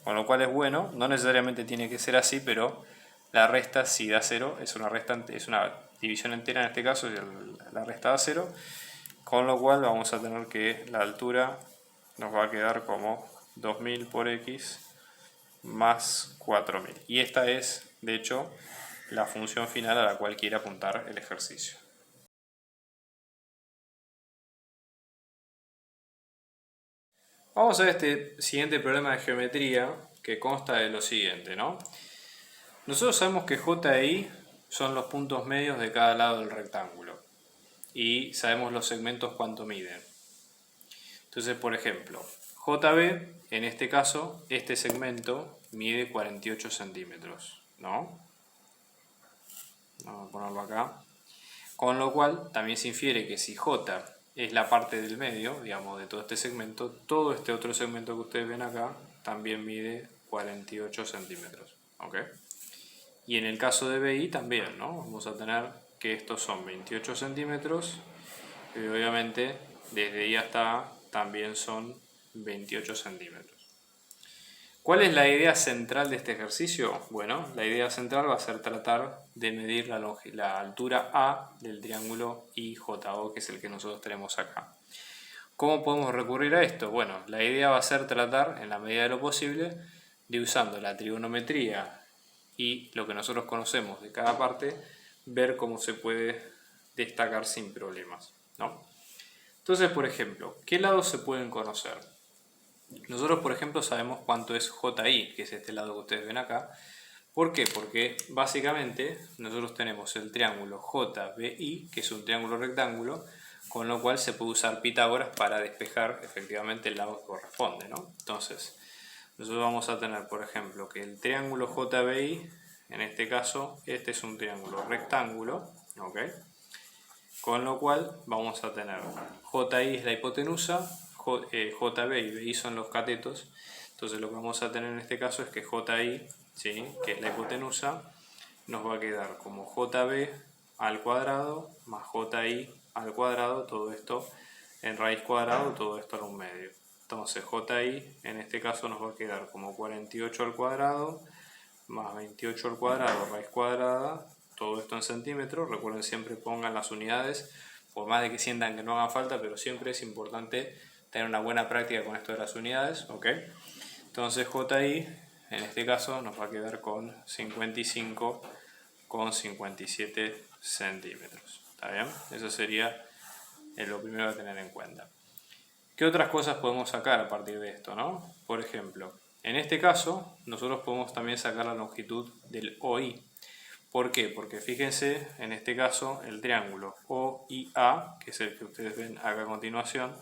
Con lo cual es bueno, no necesariamente tiene que ser así, pero la resta si da 0, es una división entera en este caso, y la resta da 0, con lo cual vamos a tener que la altura nos va a quedar como 2000 por x más 4000. Y esta es, de hecho, la función final a la cual quiere apuntar el ejercicio. Vamos a ver este siguiente problema de geometría, que consta de lo siguiente, ¿no? Nosotros sabemos que J e I son los puntos medios de cada lado del rectángulo. Y sabemos los segmentos cuánto miden. Entonces, por ejemplo, JB, en este caso, este segmento mide 48 centímetros, ¿no? Vamos a ponerlo acá. Con lo cual, también se infiere que si J es la parte del medio, digamos, de todo este segmento, todo este otro segmento que ustedes ven acá también mide 48 centímetros, ¿ok? Y en el caso de BI también, ¿no? Vamos a tener que estos son 28 centímetros y obviamente desde I hasta A también son 28 centímetros. ¿Cuál es la idea central de este ejercicio? Bueno, la idea central va a ser tratar de medir la altura A del triángulo IJO, que es el que nosotros tenemos acá. ¿Cómo podemos recurrir a esto? Bueno, la idea va a ser tratar, en la medida de lo posible, de usando la trigonometría y lo que nosotros conocemos de cada parte, ver cómo se puede destacar sin problemas, ¿no? Entonces, por ejemplo, ¿qué lados se pueden conocer? Nosotros, por ejemplo, sabemos cuánto es JI, que es este lado que ustedes ven acá. ¿Por qué? Porque básicamente nosotros tenemos el triángulo JBI, que es un triángulo rectángulo, con lo cual se puede usar Pitágoras para despejar efectivamente el lado que corresponde, ¿no? Entonces, nosotros vamos a tener, por ejemplo, que el triángulo JBI, en este caso, este es un triángulo rectángulo, ¿ok? Con lo cual vamos a tener JI es la hipotenusa, JB y BI son los catetos. Entonces lo que vamos a tener en este caso es que JI, ¿sí?, que es la hipotenusa, nos va a quedar como JB al cuadrado más JI al cuadrado, todo esto en raíz cuadrada, todo esto en un medio. Entonces JI en este caso nos va a quedar como 48 al cuadrado más 28 al cuadrado raíz cuadrada, todo esto en centímetros. Recuerden, siempre pongan las unidades, por más de que sientan que no hagan falta, pero siempre es importante tener una buena práctica con esto de las unidades, ¿ok? Entonces JI en este caso nos va a quedar con 55,57 centímetros. ¿Está bien? Eso sería lo primero a tener en cuenta. ¿Qué otras cosas podemos sacar a partir de esto, no? Por ejemplo, en este caso nosotros podemos también sacar la longitud del OI. ¿Por qué? Porque fíjense, en este caso el triángulo OIA, que es el que ustedes ven acá a continuación,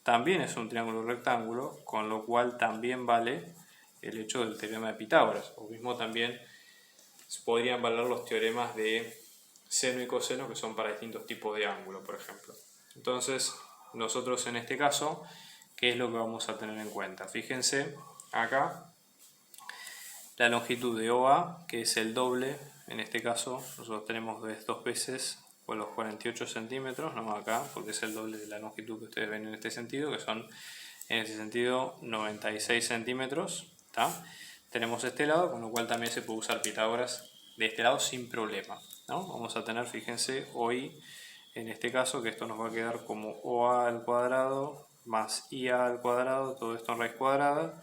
también es un triángulo rectángulo, con lo cual también vale el hecho del teorema de Pitágoras. O mismo también podrían valer los teoremas de seno y coseno, que son para distintos tipos de ángulo, por ejemplo. Entonces, nosotros en este caso, ¿qué es lo que vamos a tener en cuenta? Fíjense acá la longitud de OA, que es el doble. En este caso nosotros tenemos dos veces por los 48 centímetros, no acá, porque es el doble de la longitud que ustedes ven en este sentido, que son en este sentido 96 centímetros, ¿tá? Tenemos este lado, con lo cual también se puede usar Pitágoras de este lado sin problema, ¿no? Vamos a tener, fíjense, OI en este caso, que esto nos va a quedar como OA al cuadrado más IA al cuadrado, todo esto en raíz cuadrada,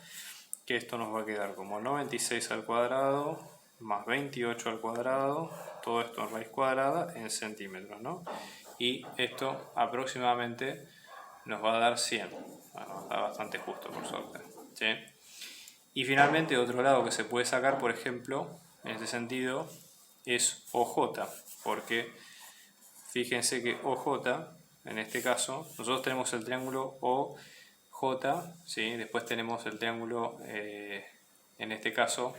que esto nos va a quedar como 96 al cuadrado más 28 al cuadrado, todo esto en raíz cuadrada en centímetros, ¿no? Y esto aproximadamente nos va a dar 100. Bueno, está bastante justo por suerte, ¿sí? Y finalmente otro lado que se puede sacar, por ejemplo, en este sentido, es OJ, porque fíjense que OJ, en este caso, nosotros tenemos el triángulo OJ, ¿sí? Después tenemos el triángulo, en este caso,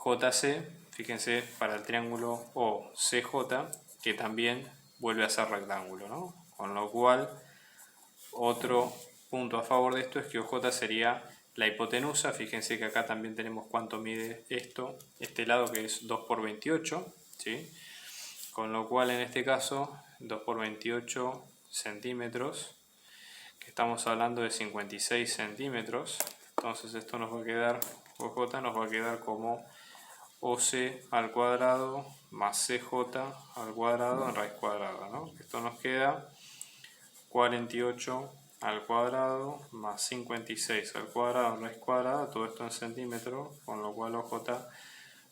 JC, fíjense, para el triángulo OCJ, que también vuelve a ser rectángulo, ¿no? Con lo cual, otro punto a favor de esto es que OJ sería la hipotenusa. Fíjense que acá también tenemos cuánto mide esto, este lado, que es 2 por 28, ¿sí? Con lo cual en este caso 2 por 28 centímetros, que estamos hablando de 56 centímetros. Entonces esto nos va a quedar, OJ nos va a quedar como OC al cuadrado más CJ al cuadrado en raíz cuadrada, ¿no? Esto nos queda 48 al cuadrado más 56 al cuadrado en raíz cuadrada, todo esto en centímetros, con lo cual OJ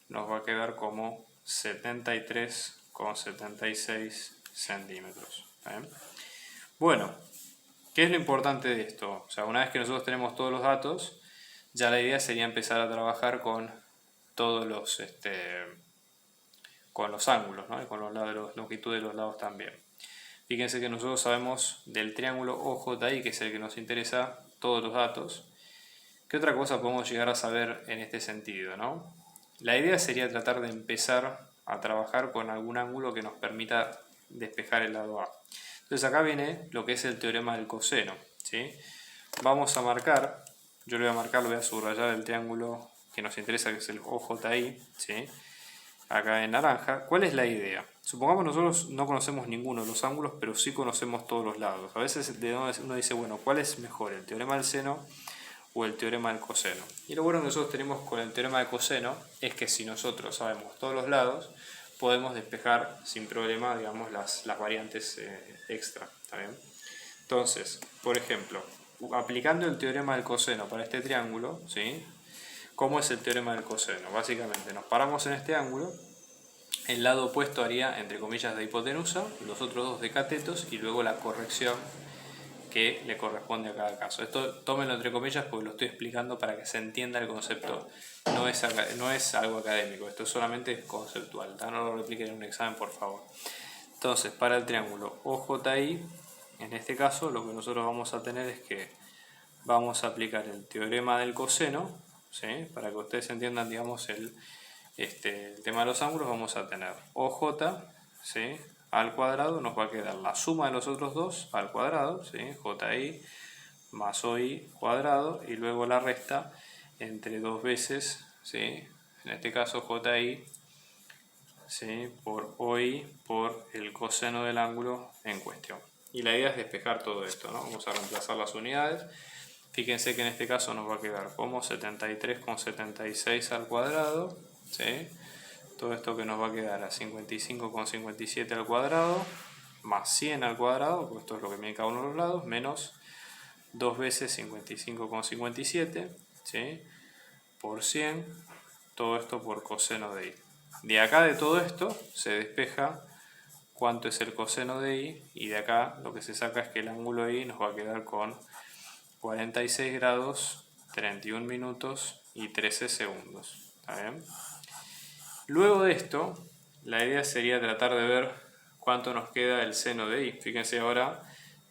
nos va a quedar como 73,76 centímetros. ¿Bien? Bueno, ¿qué es lo importante de esto? O sea, una vez que nosotros tenemos todos los datos, ya la idea sería empezar a trabajar con todos los, con los ángulos, ¿no? Y con los longitudes de los lados también. Fíjense que nosotros sabemos del triángulo OJI, que es el que nos interesa, todos los datos. ¿Qué otra cosa podemos llegar a saber en este sentido, ¿no? La idea sería tratar de empezar a trabajar con algún ángulo que nos permita despejar el lado A. Entonces acá viene lo que es el teorema del coseno, ¿sí? Vamos a marcar, yo lo voy a marcar, lo voy a subrayar el triángulo que nos interesa, que es el OJI, ¿sí? Acá en naranja. ¿Cuál es la idea? Supongamos nosotros no conocemos ninguno de los ángulos, pero sí conocemos todos los lados. A veces uno dice, bueno, ¿cuál es mejor, el teorema del seno o el teorema del coseno? Y lo bueno que nosotros tenemos con el teorema del coseno es que si nosotros sabemos todos los lados, podemos despejar sin problema, digamos, las variantes extra. ¿Está bien? Entonces, por ejemplo, aplicando el teorema del coseno para este triángulo, ¿sí? ¿Cómo es el teorema del coseno? Básicamente nos paramos en este ángulo, el lado opuesto haría, entre comillas, de hipotenusa, los otros dos de catetos y luego la corrección que le corresponde a cada caso. Esto tómenlo entre comillas porque lo estoy explicando para que se entienda el concepto. No es algo académico, esto es solamente conceptual. No lo repliquen en un examen, por favor. Entonces, para el triángulo OJI, en este caso, lo que nosotros vamos a tener es que vamos a aplicar el teorema del coseno, ¿sí? Para que ustedes entiendan, digamos, el tema de los ángulos. Vamos a tener OJ, ¿sí? Al cuadrado nos va a quedar la suma de los otros dos al cuadrado, ¿sí? JI más OI cuadrado, y luego la resta entre dos veces, ¿sí? En este caso JI, ¿sí? Por OI por el coseno del ángulo en cuestión. Y la idea es despejar todo esto, ¿no? Vamos a reemplazar las unidades. Fíjense que en este caso nos va a quedar como 73,76 al cuadrado, ¿sí? Todo esto que nos va a quedar a 55,57 al cuadrado, más 100 al cuadrado, porque esto es lo que mide cada uno de los lados, menos 2 veces 55,57, ¿sí? Por 100, todo esto por coseno de i. De acá de todo esto se despeja cuánto es el coseno de i, y de acá lo que se saca es que el ángulo i nos va a quedar con 46 grados, 31 minutos y 13 segundos. ¿Está bien? Luego de esto, la idea sería tratar de ver cuánto nos queda el seno de i. Fíjense ahora,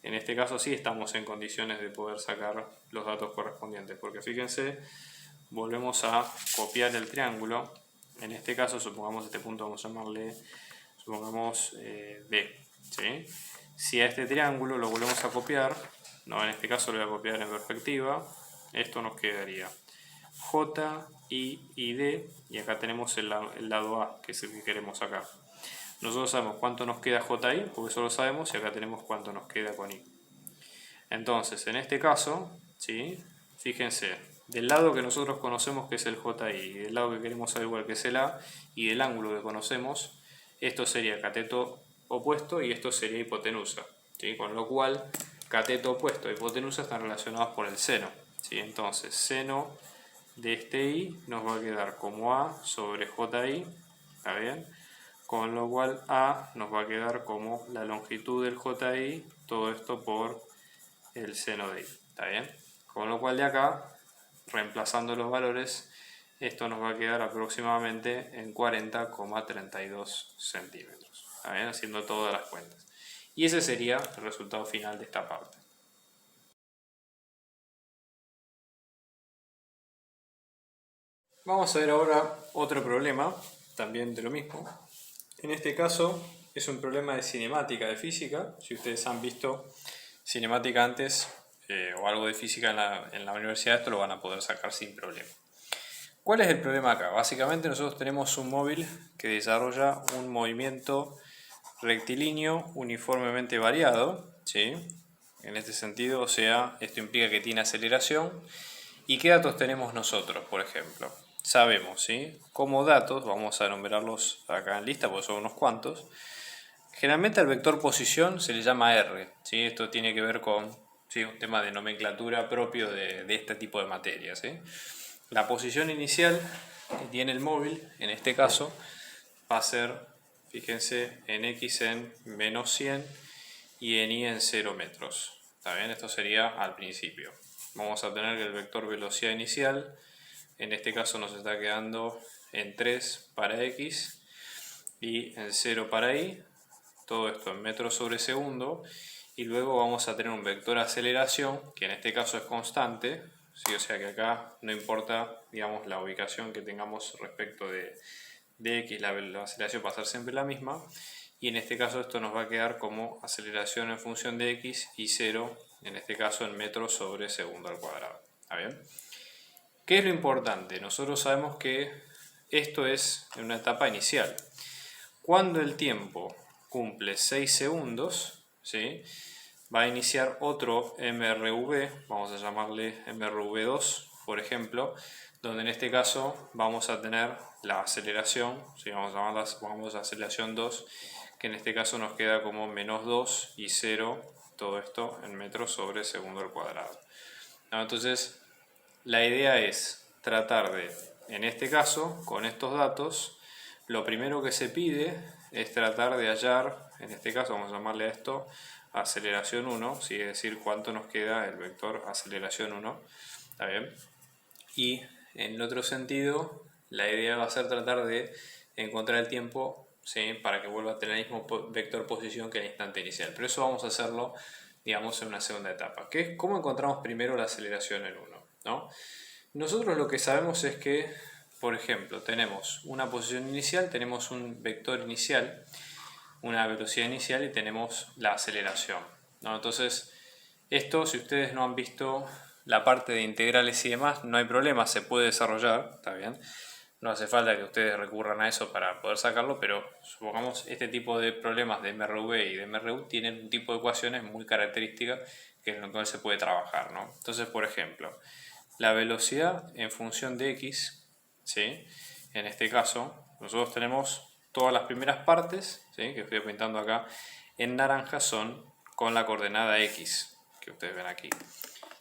en este caso sí estamos en condiciones de poder sacar los datos correspondientes, porque fíjense, volvemos a copiar el triángulo. En este caso, supongamos este punto, vamos a llamarle, supongamos D, ¿sí? Si a este triángulo lo volvemos a copiar, no, en este caso lo voy a copiar en perspectiva, esto nos quedaría J, I y D, y acá tenemos el lado A, que es el que queremos sacar. Nosotros sabemos cuánto nos queda JI, porque eso lo sabemos, y acá tenemos cuánto nos queda con I. Entonces, en este caso, ¿sí? Fíjense, del lado que nosotros conocemos, que es el JI, y del lado que queremos saber igual, que es el A, y del ángulo que conocemos, esto sería cateto opuesto y esto sería hipotenusa, ¿sí? Con lo cual, cateto opuesto e hipotenusa están relacionados por el seno, ¿sí? Entonces, seno de este I nos va a quedar como A sobre JI, ¿está bien? Con lo cual A nos va a quedar como la longitud del JI, todo esto por el seno de I, ¿está bien? Con lo cual de acá, reemplazando los valores, esto nos va a quedar aproximadamente en 40,32 centímetros. ¿Está bien? Haciendo todas las cuentas. Y ese sería el resultado final de esta parte. Vamos a ver ahora otro problema, también de lo mismo. En este caso es un problema de cinemática, de física. Si ustedes han visto cinemática antes o algo de física en la universidad, esto lo van a poder sacar sin problema. ¿Cuál es el problema acá? Básicamente nosotros tenemos un móvil que desarrolla un movimiento rectilíneo uniformemente variado, ¿sí? En este sentido, o sea, esto implica que tiene aceleración. ¿Y qué datos tenemos nosotros, por ejemplo? Sabemos, ¿sí? Como datos, vamos a enumerarlos acá en lista porque son unos cuantos. Generalmente al vector posición se le llama R, ¿sí? Esto tiene que ver con, ¿sí?, un tema de nomenclatura propio de este tipo de materias, ¿sí? La posición inicial que tiene el móvil, en este caso, va a ser, fíjense, en X en menos 100 y en Y en 0 metros. ¿Está bien? Esto sería al principio. Vamos a tener que el vector velocidad inicial, en este caso nos está quedando en 3 para X y en 0 para Y. Todo esto en metros sobre segundo. Y luego vamos a tener un vector aceleración, que en este caso es constante. ¿Sí? O sea que acá no importa, digamos, la ubicación que tengamos respecto de X, la aceleración va a ser siempre la misma. Y en este caso esto nos va a quedar como aceleración en función de X y 0, en este caso en metros sobre segundo al cuadrado. ¿Está bien? ¿Qué es lo importante? Nosotros sabemos que esto es en una etapa inicial. Cuando el tiempo cumple 6 segundos, ¿sí?, va a iniciar otro MRV, vamos a llamarle MRV2, por ejemplo, donde en este caso vamos a tener la aceleración, ¿sí?, vamos a llamarla aceleración 2, que en este caso nos queda como menos 2 y 0, todo esto en metros sobre segundo al cuadrado. ¿No? Entonces, la idea es tratar de, en este caso, con estos datos, lo primero que se pide es tratar de hallar, en este caso vamos a llamarle a esto aceleración 1, ¿sí? Es decir, cuánto nos queda el vector aceleración 1, ¿está bien? Y en el otro sentido, la idea va a ser tratar de encontrar el tiempo, ¿sí?, para que vuelva a tener el mismo vector posición que el instante inicial. Pero eso vamos a hacerlo, digamos, en una segunda etapa, que es cómo encontramos primero la aceleración en 1, ¿no? Nosotros lo que sabemos es que, por ejemplo, tenemos una posición inicial, tenemos un vector inicial, una velocidad inicial y tenemos la aceleración, ¿no? Entonces, esto, si ustedes no han visto la parte de integrales y demás, no hay problema, se puede desarrollar, ¿está bien? No hace falta que ustedes recurran a eso para poder sacarlo, pero supongamos este tipo de problemas de MRV y de MRU tienen un tipo de ecuaciones muy características que en lo cual se puede trabajar, ¿no? Entonces, por ejemplo, la velocidad en función de X, ¿sí?, en este caso, nosotros tenemos todas las primeras partes, ¿sí?, que estoy pintando acá en naranja, son con la coordenada X, que ustedes ven aquí.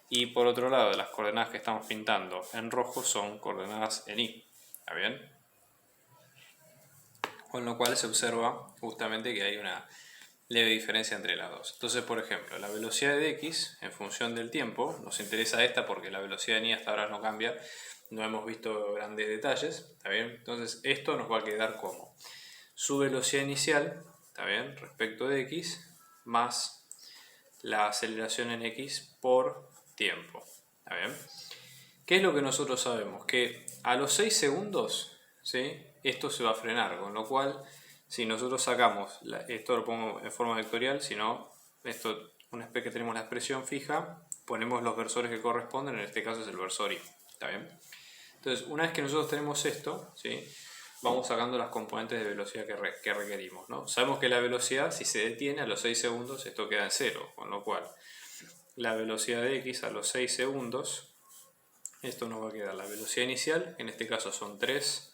Y por otro lado, las coordenadas que estamos pintando en rojo son coordenadas en Y. ¿Está bien? Con lo cual se observa justamente que hay una leve diferencia entre las dos. Entonces, por ejemplo, la velocidad de X en función del tiempo, nos interesa esta porque la velocidad de Y hasta ahora no cambia, no hemos visto grandes detalles, ¿está bien? Entonces esto nos va a quedar como su velocidad inicial, ¿está bien?, respecto de X, más la aceleración en X por tiempo, ¿está bien? ¿Qué es lo que nosotros sabemos? Que a los 6 segundos, ¿sí?, esto se va a frenar, con lo cual, si nosotros sacamos, esto lo pongo en forma vectorial, si no, esto, una vez que tenemos la expresión fija, ponemos los versores que corresponden, en este caso es el versor Y, ¿está bien? Entonces, una vez que nosotros tenemos esto, ¿sí?, vamos sacando las componentes de velocidad que requerimos, ¿no? Sabemos que la velocidad, si se detiene a los 6 segundos, esto queda en 0, con lo cual la velocidad de X a los 6 segundos, esto nos va a quedar la velocidad inicial, en este caso son 3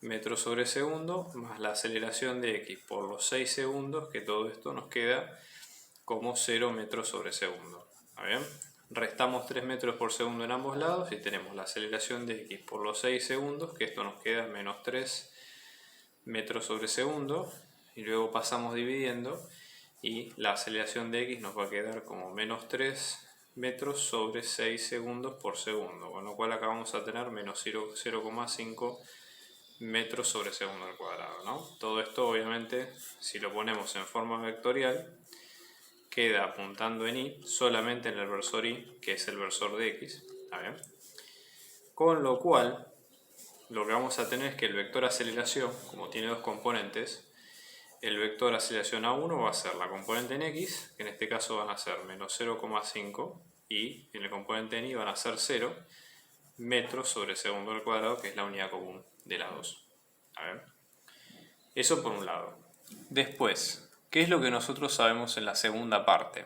metros sobre segundo, más la aceleración de X por los 6 segundos, que todo esto nos queda como 0 metros sobre segundo. ¿Está bien? Restamos 3 metros por segundo en ambos lados y tenemos la aceleración de X por los 6 segundos, que esto nos queda menos 3 metros sobre segundo, y luego pasamos dividiendo y la aceleración de X nos va a quedar como menos 3 metros sobre 6 segundos por segundo, con lo cual acá vamos a tener menos 0,5 metros sobre segundo al cuadrado, ¿no? Todo esto obviamente, si lo ponemos en forma vectorial, queda apuntando en y solamente en el versor y, que es el versor de x, ¿está bien? Con lo cual, lo que vamos a tener es que el vector aceleración, como tiene dos componentes, el vector aceleración A1 va a ser la componente en x, que en este caso van a ser menos 0,5, y en el componente en y van a ser 0 metros sobre segundo al cuadrado, que es la unidad común de las dos. A ver. Eso por un lado. Después, ¿qué es lo que nosotros sabemos en la segunda parte?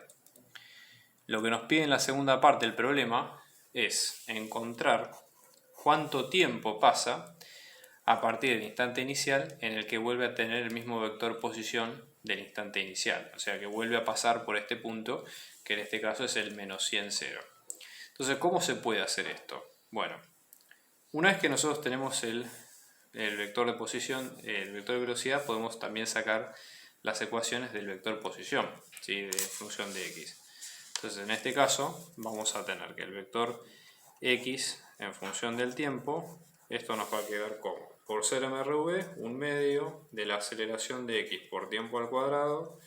Lo que nos pide en la segunda parte el problema es encontrar cuánto tiempo pasa a partir del instante inicial en el que vuelve a tener el mismo vector posición del instante inicial. O sea que vuelve a pasar por este punto, que en este caso es el menos 100, 0. Entonces, ¿cómo se puede hacer esto? Bueno, una vez que nosotros tenemos el vector de posición, el vector de velocidad, podemos también sacar las ecuaciones del vector posición, ¿sí? De función de x. Entonces, en este caso, vamos a tener que el vector x en función del tiempo, esto nos va a quedar como, por ser mRv, un medio de la aceleración de x por tiempo al cuadrado,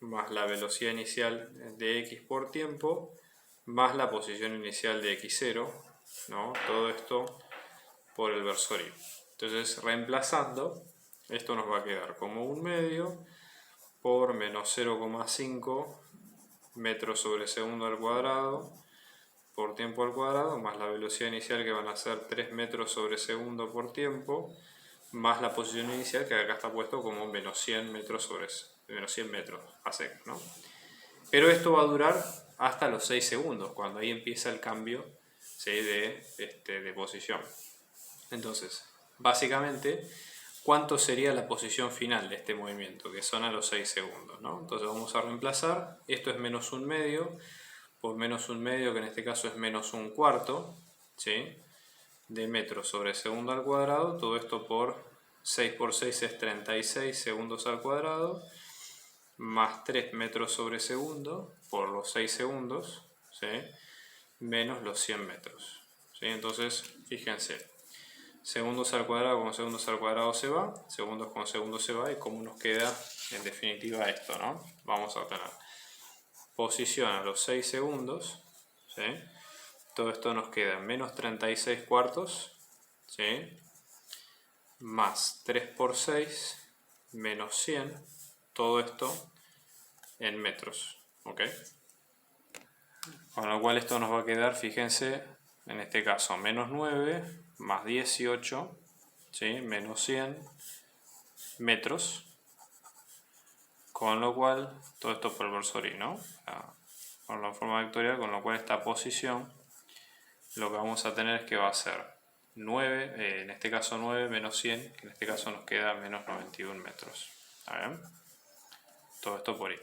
más la velocidad inicial de x por tiempo, más la posición inicial de x0, ¿no? Todo esto por el versor y. Entonces, reemplazando, esto nos va a quedar como un medio por menos 0,5 metros sobre segundo al cuadrado por tiempo al cuadrado, más la velocidad inicial, que van a ser 3 metros sobre segundo por tiempo, más la posición inicial, que acá está puesto como menos 100 metros sobre menos 100 metros a sec, ¿no? Pero esto va a durar hasta los 6 segundos, cuando ahí empieza el cambio, ¿sí? de posición. Entonces, básicamente, ¿cuánto sería la posición final de este movimiento? Que son a los 6 segundos, ¿no? Entonces vamos a reemplazar, esto es menos un medio, por menos un medio, que en este caso es menos un cuarto, ¿sí? De metros sobre segundo al cuadrado, todo esto por 6 por 6 es 36 segundos al cuadrado, más 3 metros sobre segundo por los 6 segundos, ¿sí? Menos los 100 metros, ¿sí? Entonces, fíjense, segundos al cuadrado con segundos al cuadrado se va, segundos con segundos se va, y cómo nos queda en definitiva esto, ¿no? Vamos a tener posición a los 6 segundos, ¿sí? Todo esto nos queda en menos 36 cuartos, ¿sí? Más 3 por 6, menos 100, todo esto en metros, ¿ok? Con lo cual esto nos va a quedar, fíjense, en este caso menos 9 más 18, ¿sí? Menos 100 metros, con lo cual, todo esto por el versor y, ¿no? Con la forma vectorial, con lo cual esta posición, lo que vamos a tener es que va a ser 9, en este caso 9 menos 100, que en este caso nos queda menos 91 metros. ¿Está bien? Todo esto por ahí.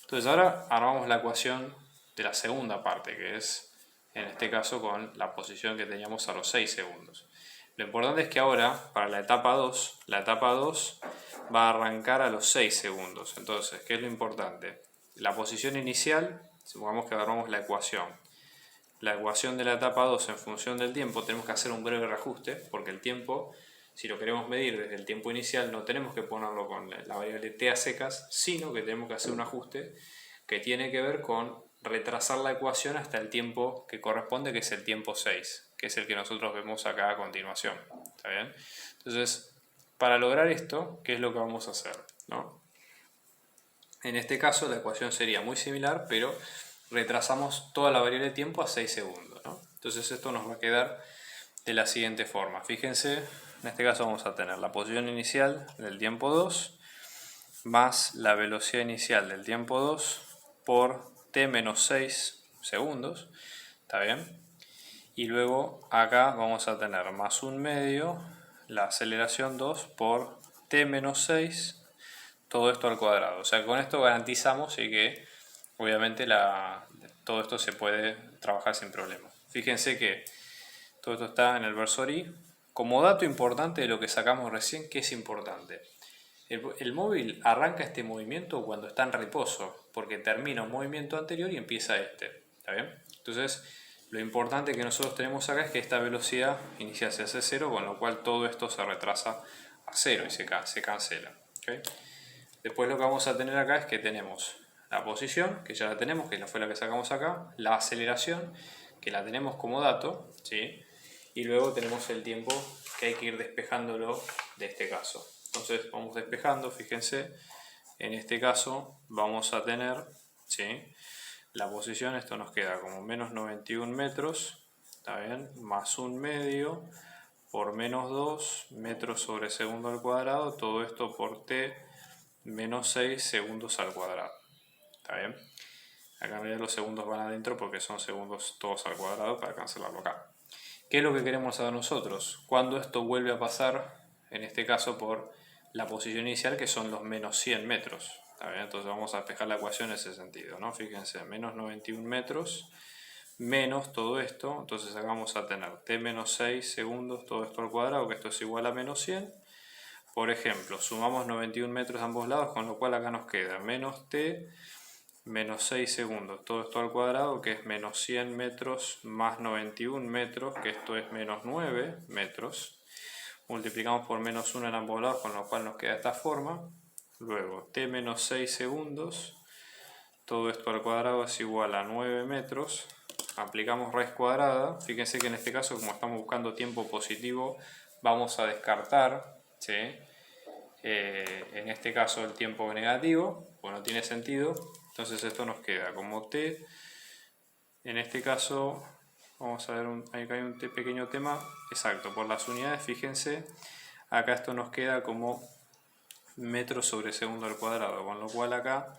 Entonces ahora armamos la ecuación de la segunda parte, que es en este caso con la posición que teníamos a los 6 segundos. Lo importante es que ahora, para la etapa 2 va a arrancar a los 6 segundos. Entonces, ¿qué es lo importante? La posición inicial, supongamos que agarramos la ecuación de la etapa 2 en función del tiempo, tenemos que hacer un breve reajuste, porque el tiempo, si lo queremos medir desde el tiempo inicial, no tenemos que ponerlo con la variable t a secas, sino que tenemos que hacer un ajuste que tiene que ver con retrasar la ecuación hasta el tiempo que corresponde, que es el tiempo 6, que es el que nosotros vemos acá a continuación. ¿Está bien? Entonces, para lograr esto, ¿qué es lo que vamos a hacer? ¿No? En este caso la ecuación sería muy similar, pero retrasamos toda la variable de tiempo a 6 segundos, ¿no? Entonces esto nos va a quedar de la siguiente forma. Fíjense, en este caso vamos a tener la posición inicial del tiempo 2 más la velocidad inicial del tiempo 2 por t menos 6 segundos, ¿está bien? Y luego acá vamos a tener más un medio, la aceleración 2 por t menos 6, todo esto al cuadrado. O sea, con esto garantizamos que obviamente todo esto se puede trabajar sin problema. Fíjense que todo esto está en el versor y. Como dato importante de lo que sacamos recién, ¿qué es importante? El móvil arranca este movimiento cuando está en reposo, porque termina un movimiento anterior y empieza este. ¿Está bien? Entonces, lo importante que nosotros tenemos acá es que esta velocidad inicial se hace 0, con lo cual todo esto se retrasa a 0 y se cancela. ¿Okay? Después lo que vamos a tener acá es que tenemos la posición, que ya la tenemos, que fue la que sacamos acá, la aceleración, que la tenemos como dato, ¿sí? Y luego tenemos el tiempo que hay que ir despejándolo de este caso. Entonces vamos despejando, fíjense, en este caso vamos a tener, ¿sí?, la posición, esto nos queda como menos 91 metros, ¿está bien? Más un medio por menos 2 metros sobre segundo al cuadrado, todo esto por t menos 6 segundos al cuadrado. ¿Está bien? Acá en realidad los segundos van adentro porque son segundos todos al cuadrado para cancelarlo acá. ¿Qué es lo que queremos saber nosotros? Cuando esto vuelve a pasar, en este caso por la posición inicial, que son los menos 100 metros. ¿Está bien? Entonces vamos a despejar la ecuación en ese sentido, ¿no? Fíjense, menos 91 metros menos todo esto, entonces acá vamos a tener t menos 6 segundos, todo esto al cuadrado, que esto es igual a menos 100. Por ejemplo, sumamos 91 metros a ambos lados, con lo cual acá nos queda menos t menos 6 segundos, todo esto al cuadrado, que es menos 100 metros más 91 metros, que esto es menos 9 metros. Multiplicamos por menos 1 en ambos lados, con lo cual nos queda de esta forma. Luego t menos 6 segundos, todo esto al cuadrado es igual a 9 metros. Aplicamos raíz cuadrada. Fíjense que en este caso, como estamos buscando tiempo positivo, vamos a descartar, ¿sí?, en este caso el tiempo negativo, pues no tiene sentido. Entonces esto nos queda como t, en este caso, vamos a ver, acá hay un pequeño tema, exacto, por las unidades, fíjense, acá esto nos queda como metros sobre segundo al cuadrado, con lo cual acá,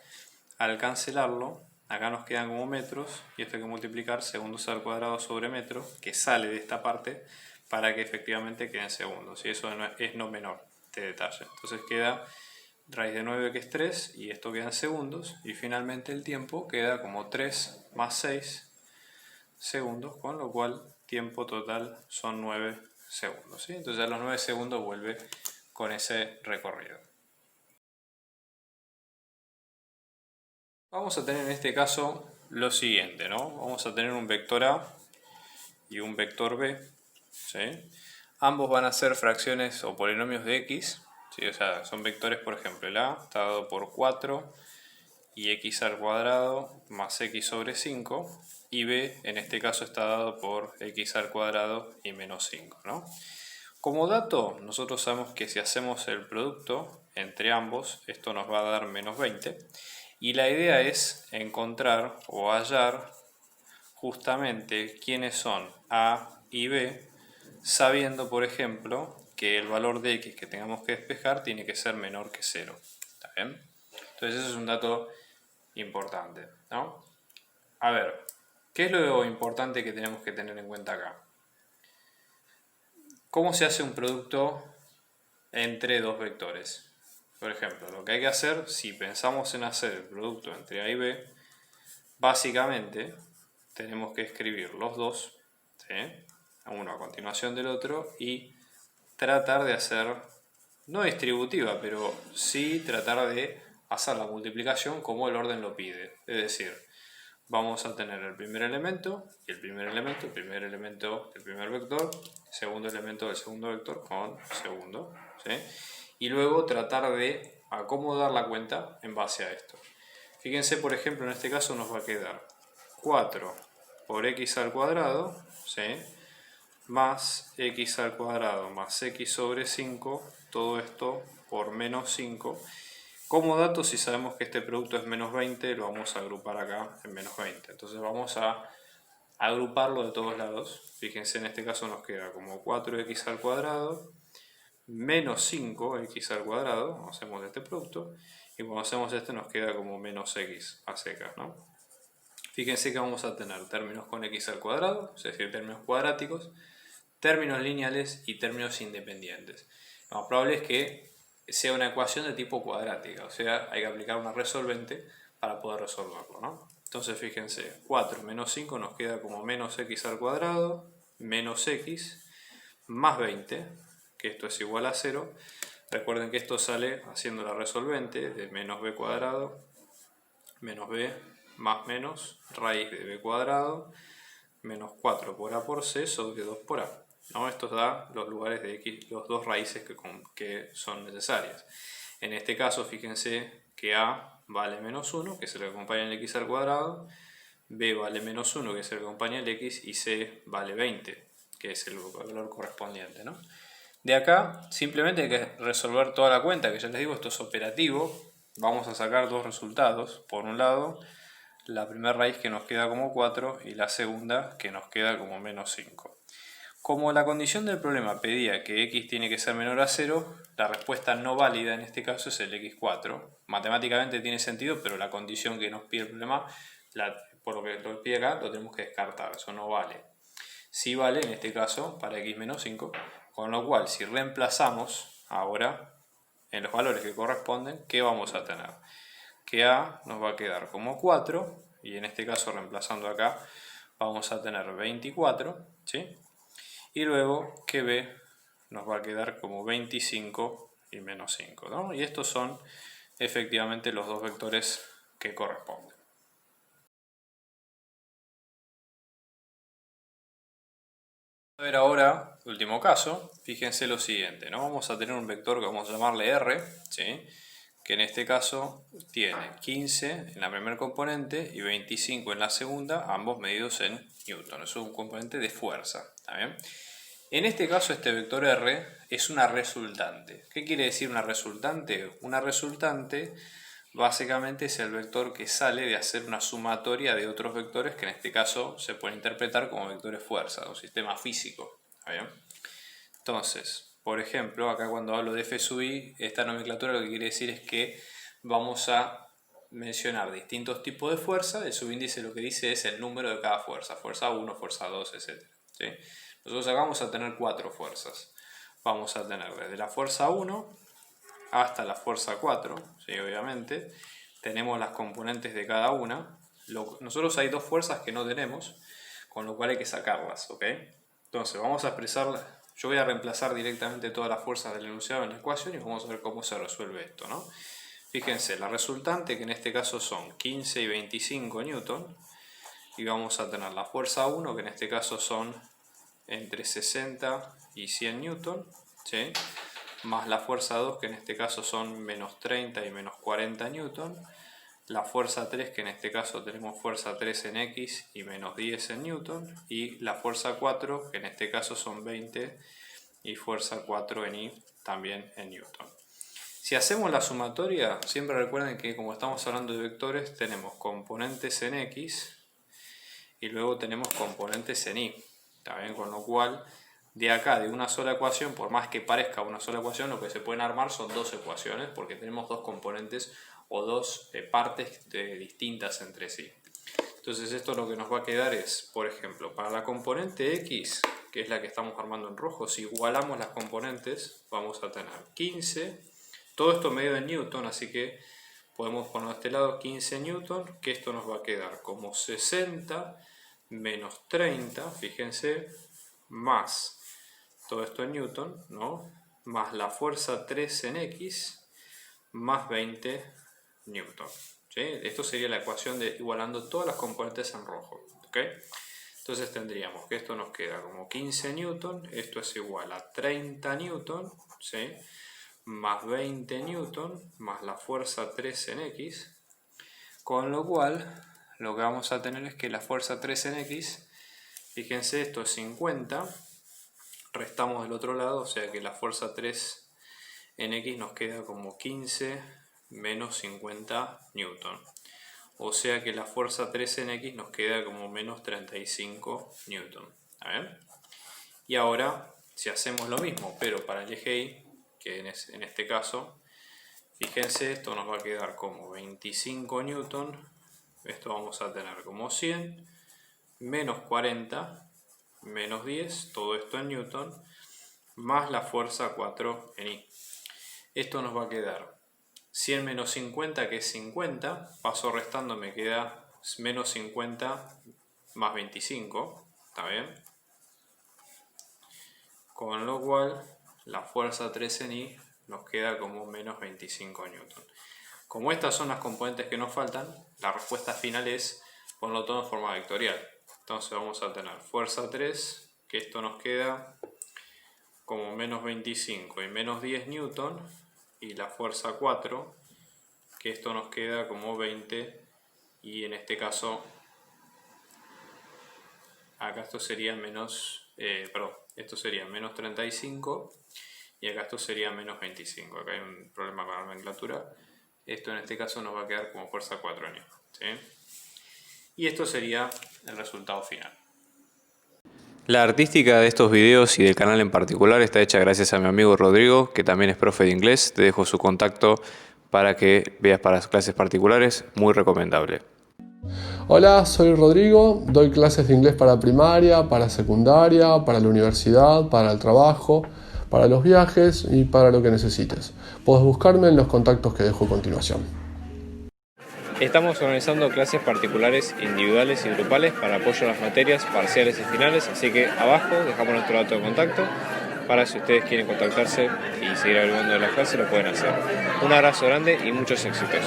al cancelarlo, acá nos quedan como metros, y esto hay que multiplicar segundos al cuadrado sobre metro, que sale de esta parte, para que efectivamente queden segundos, y eso es no menor, este detalle. Entonces queda raíz de 9, que es 3, y esto queda en segundos, y finalmente el tiempo queda como 3 más 6 segundos, con lo cual tiempo total son 9 segundos, ¿sí? Entonces a los 9 segundos vuelve con ese recorrido. Vamos a tener en este caso lo siguiente, ¿no? Vamos a tener un vector A y un vector B, ¿sí? Ambos van a ser fracciones o polinomios de x, ¿sí? O sea, son vectores, por ejemplo, el A está dado por 4 y x al cuadrado más x sobre 5, y b en este caso está dado por x al cuadrado y menos 5, ¿no? Como dato, nosotros sabemos que si hacemos el producto entre ambos, esto nos va a dar menos 20, y la idea es encontrar o hallar justamente quiénes son a y b, sabiendo, por ejemplo, que el valor de x que tengamos que despejar tiene que ser menor que 0. ¿Está bien? Entonces eso es un dato importante, ¿no? A ver, ¿qué es lo importante que tenemos que tener en cuenta acá? ¿Cómo se hace un producto entre dos vectores? Por ejemplo, lo que hay que hacer, si pensamos en hacer el producto entre A y B, básicamente tenemos que escribir los dos, ¿sí?, uno a continuación del otro, y tratar de hacer, no distributiva, pero sí tratar de hacer la multiplicación como el orden lo pide. Es decir, vamos a tener el primer elemento y el primer elemento del primer vector, segundo elemento del segundo vector con segundo, ¿sí? Y luego tratar de acomodar la cuenta en base a esto. Fíjense, por ejemplo, en este caso nos va a quedar 4 por x al cuadrado, ¿sí?, más x al cuadrado más x sobre 5, todo esto por menos 5. Como dato, si sabemos que este producto es menos 20, lo vamos a agrupar acá en menos 20. Entonces vamos a agruparlo de todos lados. Fíjense, en este caso nos queda como 4x al cuadrado menos 5x al cuadrado, hacemos este producto, y cuando hacemos este nos queda como menos x a secas, ¿no? Fíjense que vamos a tener términos con x al cuadrado, es decir, términos cuadráticos, términos lineales y términos independientes. Lo más probable es que sea una ecuación de tipo cuadrática, o sea, hay que aplicar una resolvente para poder resolverlo, ¿no? Entonces fíjense, 4 menos 5 nos queda como menos x al cuadrado, menos x, más 20, que esto es igual a 0. Recuerden que esto sale haciendo la resolvente de menos b cuadrado, menos b más menos raíz de b cuadrado menos 4 por a por c sobre 2 por a. ¿No? Esto da los lugares de x, los dos raíces que son necesarias. En este caso, fíjense que a vale menos 1, que es el que acompaña el x al cuadrado, b vale menos 1, que es el que acompaña el x, y c vale 20, que es el valor correspondiente, ¿no? De acá simplemente hay que resolver toda la cuenta, que ya les digo, esto es operativo. Vamos a sacar dos resultados. Por un lado, la primera raíz que nos queda como 4 y la segunda que nos queda como menos 5. Como la condición del problema pedía que x tiene que ser menor a 0, la respuesta no válida en este caso es el x4. Matemáticamente tiene sentido, pero la condición que nos pide el problema, por lo que lo pide acá, lo tenemos que descartar, eso no vale. Sí vale en este caso para x menos 5, con lo cual si reemplazamos ahora en los valores que corresponden, ¿qué vamos a tener? Que a nos va a quedar como 4, y en este caso reemplazando acá vamos a tener 24, ¿sí? Y luego que b nos va a quedar como 25 y menos 5, ¿no? Y estos son efectivamente los dos vectores que corresponden. A ver ahora, último caso, fíjense lo siguiente, ¿no? Vamos a tener un vector que vamos a llamarle R, ¿sí? Que en este caso tiene 15 en la primera componente y 25 en la segunda, ambos medidos en newton. Es un componente de fuerza, ¿está bien? En este caso este vector R es una resultante. ¿Qué quiere decir una resultante? Una resultante básicamente es el vector que sale de hacer una sumatoria de otros vectores que en este caso se pueden interpretar como vectores fuerza, un sistema físico. ¿Está bien? Entonces, por ejemplo, acá cuando hablo de f sub i, esta nomenclatura lo que quiere decir es que vamos a mencionar distintos tipos de fuerza. El subíndice lo que dice es el número de cada fuerza, fuerza 1, fuerza 2, etc. ¿Sí? Nosotros acá vamos a tener 4 fuerzas. Vamos a tener desde la fuerza 1 hasta la fuerza 4, ¿sí? Obviamente. Tenemos las componentes de cada una. Nosotros hay dos fuerzas que no tenemos, con lo cual hay que sacarlas, ¿ok? Entonces vamos a expresarlas. Yo voy a reemplazar directamente todas las fuerzas del enunciado en la ecuación y vamos a ver cómo se resuelve esto, ¿no? Fíjense, la resultante, que en este caso son 15 y 25 newton, y vamos a tener la fuerza 1, que en este caso son entre 60 y 100 newton, ¿sí? Más la fuerza 2, que en este caso son menos 30 y menos 40 newton, la fuerza 3, que en este caso tenemos fuerza 3 en x y menos 10 en newton, y la fuerza 4, que en este caso son 20 y fuerza 4 en y también en newton. Si hacemos la sumatoria, siempre recuerden que como estamos hablando de vectores, tenemos componentes en x y luego tenemos componentes en y. ¿Está bien? Con lo cual, de acá, de una sola ecuación, por más que parezca una sola ecuación, lo que se pueden armar son dos ecuaciones, porque tenemos dos componentes o dos partes distintas entre sí. Entonces esto lo que nos va a quedar es, por ejemplo, para la componente x, que es la que estamos armando en rojo, si igualamos las componentes, vamos a tener 15, todo esto medio en newton, así que podemos poner a este lado 15 newton, que esto nos va a quedar como 60 menos 30, fíjense, más todo esto en newton, ¿no? Más la fuerza 3 en x, más 20 newton. ¿Sí? Esto sería la ecuación de igualando todas las componentes en rojo. ¿Okay? Entonces tendríamos que esto nos queda como 15 newton, esto es igual a 30 newton, ¿sí? Más 20 newton, más la fuerza 3 en x, con lo cual lo que vamos a tener es que la fuerza 3 en x, fíjense, esto es 50, restamos del otro lado, o sea que la fuerza 3 en x nos queda como 15 menos 50 newton. O sea que la fuerza 3 en x nos queda como menos 35 newton. ¿Está bien? Y ahora, si hacemos lo mismo, pero para el eje y, que en este caso, fíjense, esto nos va a quedar como 25 newton. Esto vamos a tener como 100, menos 40, menos 10, todo esto en newton, más la fuerza 4 en y. Esto nos va a quedar 100 menos 50, que es 50, paso restando me queda menos 50 más 25, ¿está bien? Con lo cual la fuerza 3 en y nos queda como menos 25 newton. Como estas son las componentes que nos faltan, la respuesta final es ponerlo todo en forma vectorial. Entonces vamos a tener fuerza 3, que esto nos queda como menos 25 y menos 10 newton, y la fuerza 4, que esto nos queda como 20, y en este caso, acá esto sería esto sería menos 35, y acá esto sería menos 25. Acá hay un problema con la nomenclatura. Esto en este caso nos va a quedar como fuerza 4 N, ¿sí? Y esto sería el resultado final. La artística de estos videos y del canal en particular está hecha gracias a mi amigo Rodrigo, que también es profe de inglés. Te dejo su contacto para que veas para las clases particulares, muy recomendable. Hola, soy Rodrigo, doy clases de inglés para primaria, para secundaria, para la universidad, para el trabajo, para los viajes y para lo que necesites. Puedes buscarme en los contactos que dejo a continuación. Estamos organizando clases particulares, individuales y grupales para apoyo a las materias parciales y finales, así que abajo dejamos nuestro dato de contacto para si ustedes quieren contactarse y seguir averiguando de las clases lo pueden hacer. Un abrazo grande y muchos éxitos.